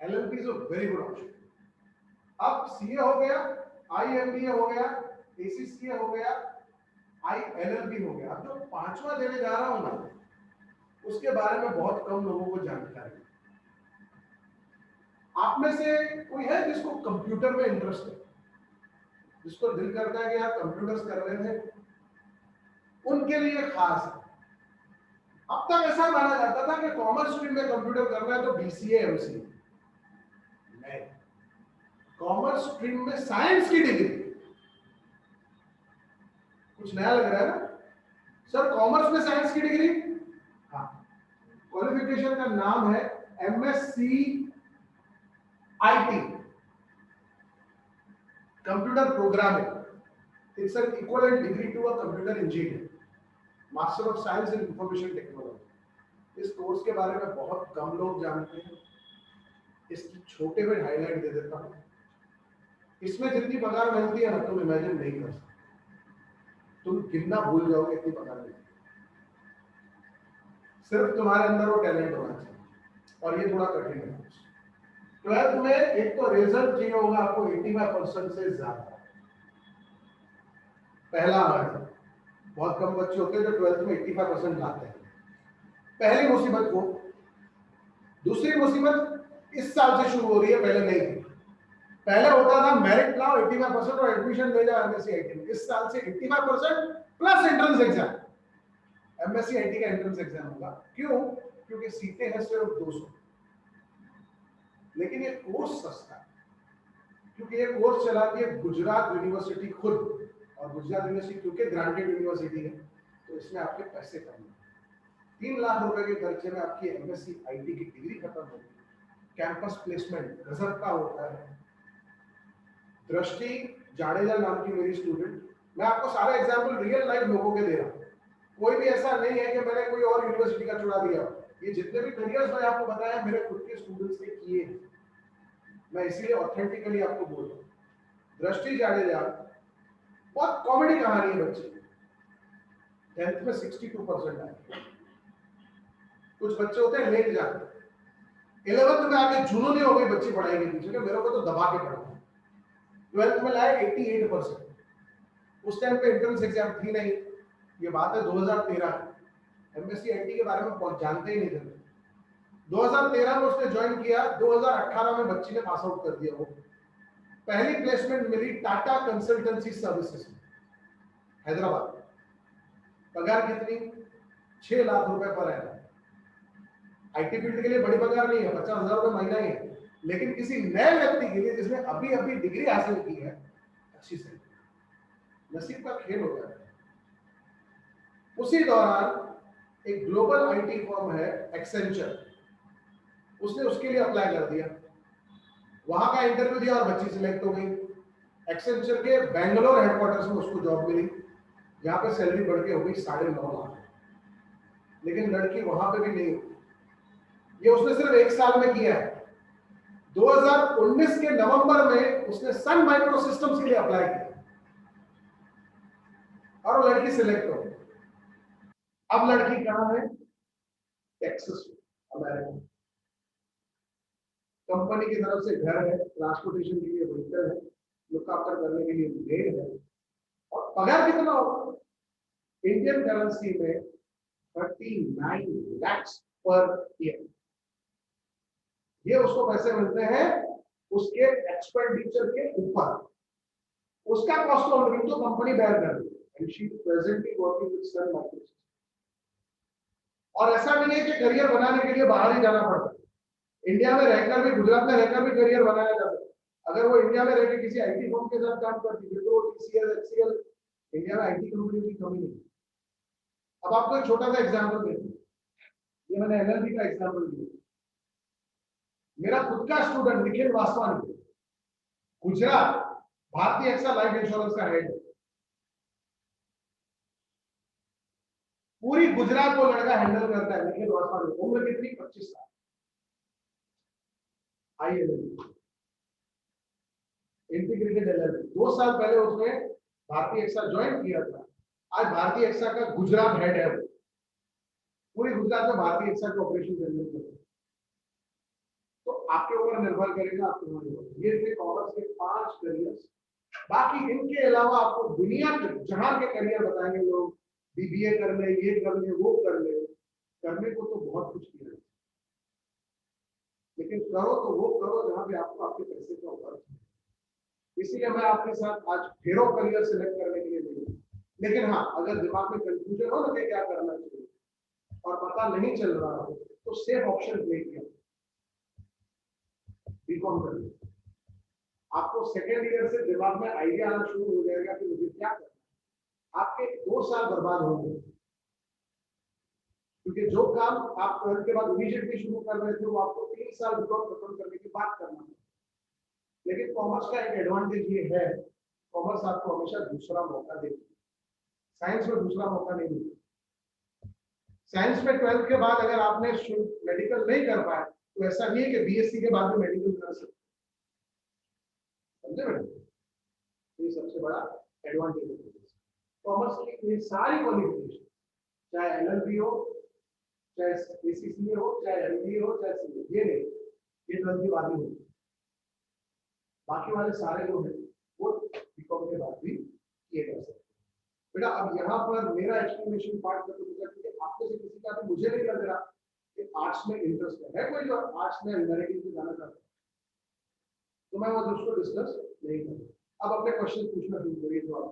LLB is a very good option. अब सीए हो गया, आईएमबीए हो गया, एसीसीए हो गया, आईएलएलबी हो गया। अब जो पांचवा देने जा रहा हूं ना, उसके बारे में बहुत कम लोगों को जानकारी। आप में से कोई है जिसको कंप्यूटर में इंटरेस्ट है, जिसको दिल करता है कि यार कंप्यूटर्स कर रहे थे, उनके लिए खास है। अब तक ऐसा माना जाता था कि कॉमर्स स्ट्रीम में कंप्यूटर करना है तो बीसीए एमसीए, नहीं, कॉमर्स स्ट्रीम में साइंस की डिग्री। कुछ नया लग रहा है ना सर, कॉमर्स में साइंस की डिग्री? हाँ, क्वालिफिकेशन का नाम है MSc IT, computer programming. It's an equivalent degree to a computer engineer, master of science in information technology. इस कोर्स के बारे में बहुत कम लोग जानते हैं, इसकी छोटे में हाईलाइट दे देता हूं। इसमें जितनी पगार मिलती है ना, तुम इमेजिन नहीं कर सकते, तुम गिनना भूल जाओगे इतनी पगार मिलती है। सिर्फ तुम्हारे अंदर वो टैलेंट होना चाहिए, और ये थोड़ा कठिन है। 12th में एक तो रिजल्ट चाहिए होगा आपको 85% से ज्यादा, पहला हर्ड। बहुत कम बच्चे होते हैं जो 12th में 85% लाते हैं, पहली मुसीबत वो। दूसरी मुसीबत इस साल से शुरू हो रही है, पहले नहीं थी। पहले होता था मेरिट लाओ 85% और एडमिशन ले जाओ एमएससी आईटी में। इस साल से 85% plus entrance exam, MSc IT का एंट्रेंस एग्जाम होगा। क्यों? क्योंकि सीटें हैं सिर्फ 200, लेकिन ये कोर्स सस्ता है, क्योंकि ये कोर्स चलाती है गुजरात यूनिवर्सिटी खुद, और गुजरात यूनिवर्सिटी क्योंकि ग्रांटेड यूनिवर्सिटी है, तो इसमें आपके पैसे कम है। 3 लाख रुपए के खर्चे में आपकी एमएससी आईटी की डिग्री खत्म होगी। कैंपस प्लेसमेंट गजब का होता है। दृष्टि जाडेजा नाम की मेरी स्टूडेंट, मैं आपको सारे एग्जांपल रियल लाइफ लोगों के दे रहा हूं, कोई भी ऐसा नहीं है कि मैंने कोई और यूनिवर्सिटी का चुरा दिया। ये जितने भी करियर्स मैंने आपको बताया मेरे खुद के स्टूडेंट्स ने किए, मैं इसीलिए ऑथेंटिकली आपको बोल रहा हूं। दृष्टि जाडेजा, बहुत कॉमेडी कहानी है बच्ची, 10th में 62% आए। कुछ बच्चे होते हैं लेट जाते, 11th में आके जुनून हो गई बच्ची पढ़ाई के पीछे, मेरे को तो दबा के पढ़ा। 12th में लाए 88%। उस टाइम पे एंट्रेंस एग्जाम थी नहीं, ये बात है 2013। एमएससी आईटी के बारे में बहुत जानते ही नहीं थे। 2013 में उसने ज्वाइन किया, 2018 में बच्ची ने पास आउट कर दिया। वो पहली प्लेसमेंट मिली टाटा कंसल्टेंसी सर्विसेज में, हैदराबाद। पगार कितनी? 6 लाख रुपए पर है। आईटी फील्ड के लिए बड़ी पगार नहीं है, 50,000 रुपए महीना ही है, लेकिन किसी नए व्यक्ति के लिए जिसने अभी अभी डिग्री हासिल की है, अच्छी से नसीब का खेल होता है। उसी दौरान एक ग्लोबल आईटी फर्म है एक्सेंचर, उसने उसके लिए अप्लाई कर दिया, वहां का इंटरव्यू दिया और बच्ची सिलेक्ट हो गई। एक्सेंचर के बेंगलोर हेडक्वार्टर्स में उसको जॉब मिली, जहां पे सैलरी बढ़ के हो गई 9.5 लाख। लेकिन लड़की वहां पे भी नहीं हुई, ये उसने सिर्फ 1 साल में किया है। 2019 के नवंबर में उसने सन माइक्रो सिस्टम्स के लिए अप्लाई किया और वो लड़की सिलेक्ट हो गई। अब लड़की कहां है? Texas, America. कंपनी की तरफ से घर है, ट्रांसपोर्टेशन के लिए व्हीकल है, लुक आफ्टर करने के लिए मेड है, और पगार कितना होगा? इंडियन करेंसी में 39 लाख पर ईयर। ये उसको पैसे मिलते हैं उसके एक्सपेंडिचर के ऊपर, उसका कॉस्ट ऑफ लिविंग तो कंपनी बेयर कर रही है। And she presently working with Sun Micro. और ऐसा नहीं है कि करियर बनाने के लिए बाहर ही जाना पड़ता है, इंडिया में रहकर भी, गुजरात में रहकर भी करियर बनाया जा सकता है। अगर वो इंडिया में रहकर किसी आईटी फर्म के साथ काम करती है, तो टीसीएस, एचसीएल, इंडिया में आईटी कंपनियों की कमी नहीं। अब आपको एक छोटा सा एग्जांपल दें, ये मैंने एलएलबी का एग्जांपल दिया। मेरा खुद का स्टूडेंट निखिल वासवानी, गुजरात, भारतीय एक्सा लाइफ इंश्योरेंस का हेड, पूरी गुजरात को लड़का हैंडल करता है। निखिल वासवानी, उम्र कितनी? 25 साल। आईएलएलबी, इंटीग्रेटेड एलएलबी। 2 साल पहले उसने भारतीय एक्सा ज्वाइन किया था, आज भारतीय एक्सा का गुजरात हेड है वो, पूरे गुजरात में भारतीय एक्सा के ऑपरेशन करने को। तो आपके ऊपर निर्भर करेगा, आपके ऊपर निर्भर। ये थे कॉमर्स के 5 करियर्स। बाकी इनके अलावा आपको दुनिया के जहां के करियर बताएंगे लोग, बीबीए कर ले, ये कर ले, वो कर ले, करने को तो बहुत कुछ किया है, लेकिन करो तो वो करो जहां पे आपको आपके पैसे का वर्थ है। इसीलिए मैं आपके साथ आज ढेरों करियर सिलेक्ट करने के लिए नहीं हूं। लेकिन हाँ, अगर दिमाग में कंफ्यूजन हो ना कि क्या करना चाहिए और पता नहीं चल रहा हो, तो सेफ ऑप्शन प्ले किया, बीकॉम कर लो। आपको सेकेंड ईयर से दिमाग में आइडिया आना शुरू हो जाएगा कि मुझे क्या करना है। आपके 2 साल बर्बाद होंगे, क्योंकि जो काम आप 12th के बाद इमीडिएटली शुरू कर रहे थे वो आपको 3 साल बीकॉम खत्म करने के बाद करना है। लेकिन कॉमर्स का एक एडवांटेज ये है, कॉमर्स आपको हमेशा दूसरा मौका देती है, साइंस में दूसरा मौका नहीं मिलता। साइंस में 12th के बाद अगर आपने मेडिकल नहीं कर पाए तो ऐसा नहीं है कि बीएससी के बाद में मेडिकल कर सकते, समझे मैडम? ये सबसे बड़ा एडवांटेज है कॉमर्स की। ये सारी क्वालिफिकेशन, चाहे एलएलबी हो, चाहे एसीसीए हो, चाहे एमबीए हो, चाहे सीए, ये नहीं, ये 12th के बाद ही होगी। बाकी वाले सारे जो है वो बीकॉम के बाद भी किए जा सकते हैं। बेटा अब यहाँ पर मेरा एक्सप्लेनेशन पार्ट खत्म हो गया, क्योंकि आपको से किसी का भी मुझे नहीं लग रहा कि आर्ट्स में इंटरेस्ट है कोई जो आर्ट्स में ह्यूमैनिटीज में जाना चाहता है, तो मैं वो उसको डिस्कस नहीं करूँगा। अब अपने क्वेश्चन पूछना शुरू करिए जो आप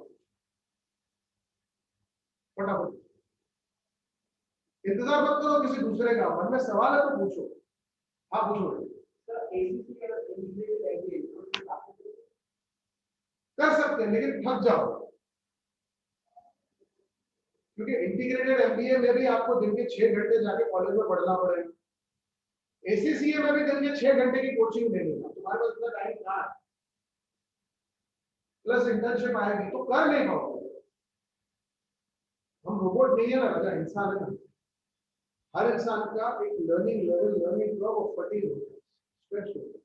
फटाफट, इंतजार मत करो किसी दूसरे का, मन में सवाल है तो पूछो। हाँ पूछो। कर सकते हैं लेकिन थक जाओ, क्योंकि इंटीग्रेटेड एमबीए में भी आपको दिन के 6 घंटे जाके कॉलेज में पढ़ना पड़ेगा, एसीसीए में भी दिन के 6 घंटे की कोचिंग देनी है, तुम्हारे पास इतना टाइम कहाँ है, प्लस इंटर्नशिप आएगी तो कर नहीं पाओगे। हम रोबोट नहीं है ना राजा, इंसान है ना। हर इंसान का एक लर्निंग लेवल, लर्निंग कर्व और फटीग होता है, स्ट्रेस होता है।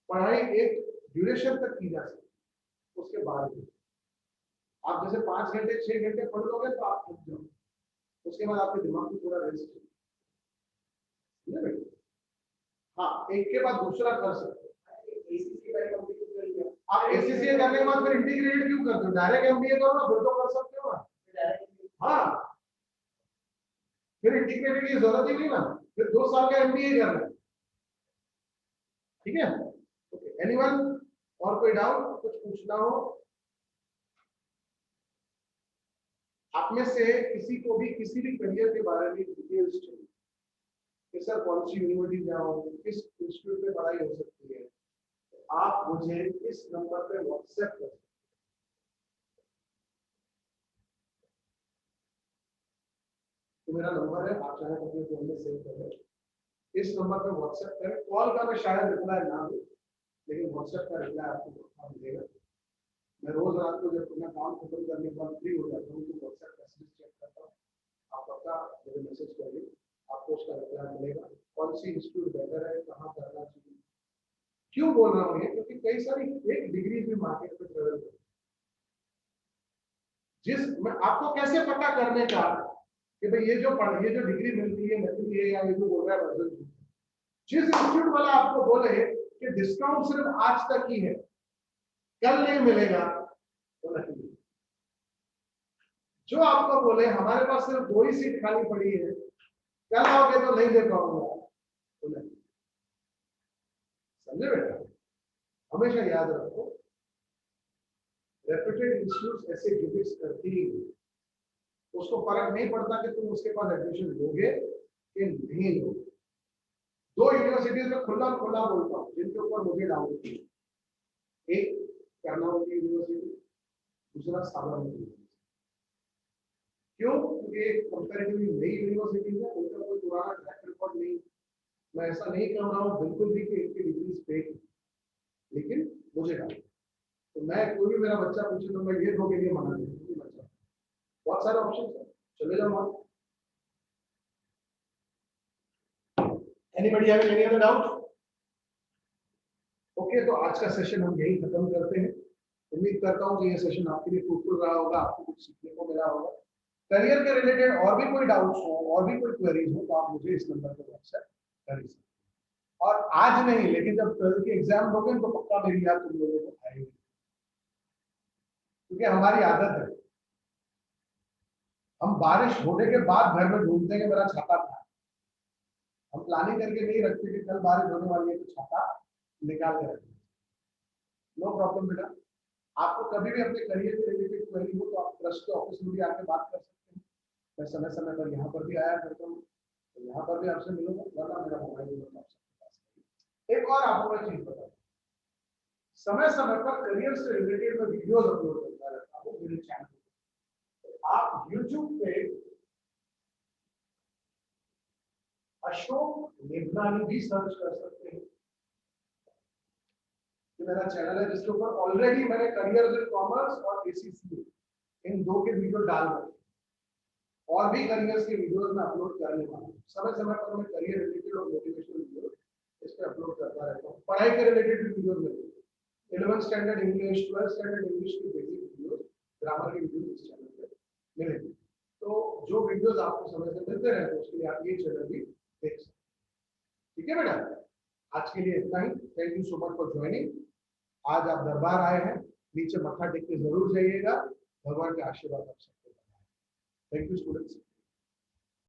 पढ़ाई एक ड्यूरेशन तक की जा सकती है, उसके बाद आप जैसे 5 घंटे 6 घंटे पढ़ लोगे तो आप थक जाओ, उसके बाद आपके दिमाग को थोड़ा रेस्ट चाहिए। हाँ, एक के बाद दूसरा कर सकते हो। आप एसीसीए करने के बाद फिर इंटीग्रेटेड क्यों करते हो? डायरेक्ट एमबीए करो ना, फिर तो कर सकते हो ना। हाँ, फिर इंटीग्रेटेड की जरूरत ही नहीं ना, फिर 2 साल का एमबीए करना है। ठीक है, ओके। एनीवन और कोई डाउट, कुछ पूछना हो? आप में से किसी को भी किसी भी करियर के बारे में डिटेल्स चाहिए कि सर कौन सी यूनिवर्सिटी जाऊं, किस इंस्टीट्यूट में पढ़ाई हो सकती है, तो आप मुझे इस नंबर पे व्हाट्सएप कर सकते हैं। तो मेरा नंबर है, आप चाहे अपने फोन में सेव कर लें, इस नंबर पे व्हाट्सएप करें। कॉल का मैं शायद रिप्लाई ना दूं, लेकिन व्हाट्सएप का रिप्लाई आपको पक्का मिलेगा। मैं रोज रात को जब अपना काम खत्म करने के बाद फ्री हो जाता हूँ तो व्हाट्सएप मैसेज चेक करता हूँ, आप पक्का मुझे मैसेज करिए, आपको उसका रिप्लाई मिलेगा। कौन सी इंस्टीट्यूट बेहतर है, कहाँ करना चाहिए। क्यों बोल रहा हूँ ये, क्योंकि कई सारी फेक डिग्री भी मार्केट में ट्रेवल करती है। जिस मैं आपको कैसे पता करने का कि भाई ये जो डिग्री मिलती है नकली है या ये जो बोल रहा है वर्जन, जिस इंस्टीट्यूट वाला आपको बोले कि डिस्काउंट सिर्फ आज तक ही है, कल नहीं मिलेगा, वो नकली। जो आपको बोले हमारे पास सिर्फ 2 ही सीट खाली पड़ी है, कल आओगे तो नहीं दे पाऊंगा, वो नकली। समझे बेटा? हमेशा याद रखो, रेप्यूटेड इंस्टीट्यूट ऐसे डिग्रीज करती ही नहीं, उसको फर्क नहीं पड़ता कि तुम उसके पास एडमिशन लोगे कि नहीं लोगे। 2 यूनिवर्सिटीज में खुला खुला बोलता हूँ जिनके ऊपर मुझे डाउट है, एक कर्नाटक यूनिवर्सिटी, दूसरा साबरमती यूनिवर्सिटी। क्यों? क्योंकि कंपैरेटिवली नई यूनिवर्सिटी है, उनका कोई पुराना ट्रैक रिकॉर्ड नहीं। मैं ऐसा नहीं कर रहा हूँ बिल्कुल भी कि इनकी डिग्रीज फेक है, लेकिन मुझे डाउट, तो मैं कोई भी मेरा बच्चा पूछे तो मैं ये 2 के लिए मना नहीं करूँगा। बच्चा बहुत सारे ऑप्शन है, चले जाओ वहां। Anybody having any other doubt? Okay, तो आज का सेशन हम यही खत्म करते हैं। उम्मीद करता हूँ कि ये सेशन आपके लिए फ्रूटफुल रहा होगा, आपको कुछ सीखने को मिला होगा। करियर के रिलेटेड और भी कोई डाउट्स हो और भी कोई क्वेरीज हो तो आप मुझे इस नंबर पर व्हाट्सएप कर सकते हैं। और आज नहीं, लेकिन जब 12th के एग्जाम होंगे तो पक्का मेरी याद तुम लोगों को आएगी, क्योंकि हमारी आदत है, हम बारिश होने के बाद घर में ढूंढते हैं कि मेरा छाता था। हम प्लानिंग करके नहीं रखते कि कल बारिश होने वाली है तो छाता निकाल के रखते। नो प्रॉब्लम बेटा, आपको कभी भी अपने करियर के रिलेटेड क्वेरी हो तो आप ट्रस्ट के ऑफिस में भी आके बात कर सकते हैं। मैं समय समय पर यहाँ पर भी आया करता हूँ, तो यहाँ पर भी आपसे मिलूंगा, वरना मेरा मोबाइल नंबर आपके पास है। एक और आपको मैं चीज बताऊँ, समय समय पर करियर से रिलेटेड मैं वीडियोस अपलोड करता रहता हूँ मेरे चैनल पे। आप यूट्यूब पे अशोक मेघनानी भी सर्च कर सकते हैं, मेरा चैनल है जिसके ऊपर ऑलरेडी मैंने करियर इन कॉमर्स और एसीसी इन दो के वीडियो डाल रहे हैं, और भी करियर्स के वीडियोस में अपलोड करने वाला हूँ। समय समय पर मैं करियर रिलेटेड और मोटिवेशनल वीडियो इस पे अपलोड करता रहता हूँ। पढ़ाई के रिलेटेड वीडियोस मिलेंगे, 11th standard English, 12th standard English की बेसिक वीडियोस, ग्रामर के वीडियोस इस चैनल पे मिलेंगे। तो जो वीडियोस आपको समय से मिलते रहते हैं उसके लिए आप ये चैनल भी देख सकते हैं। ठीक है बेटा, आज के लिए इतना ही। Thank you so much for joining. आज आप दरबार आए हैं, नीचे मत्था टेक के जरूर जाइएगा, भगवान के आशीर्वाद आप सबको। Thank you students.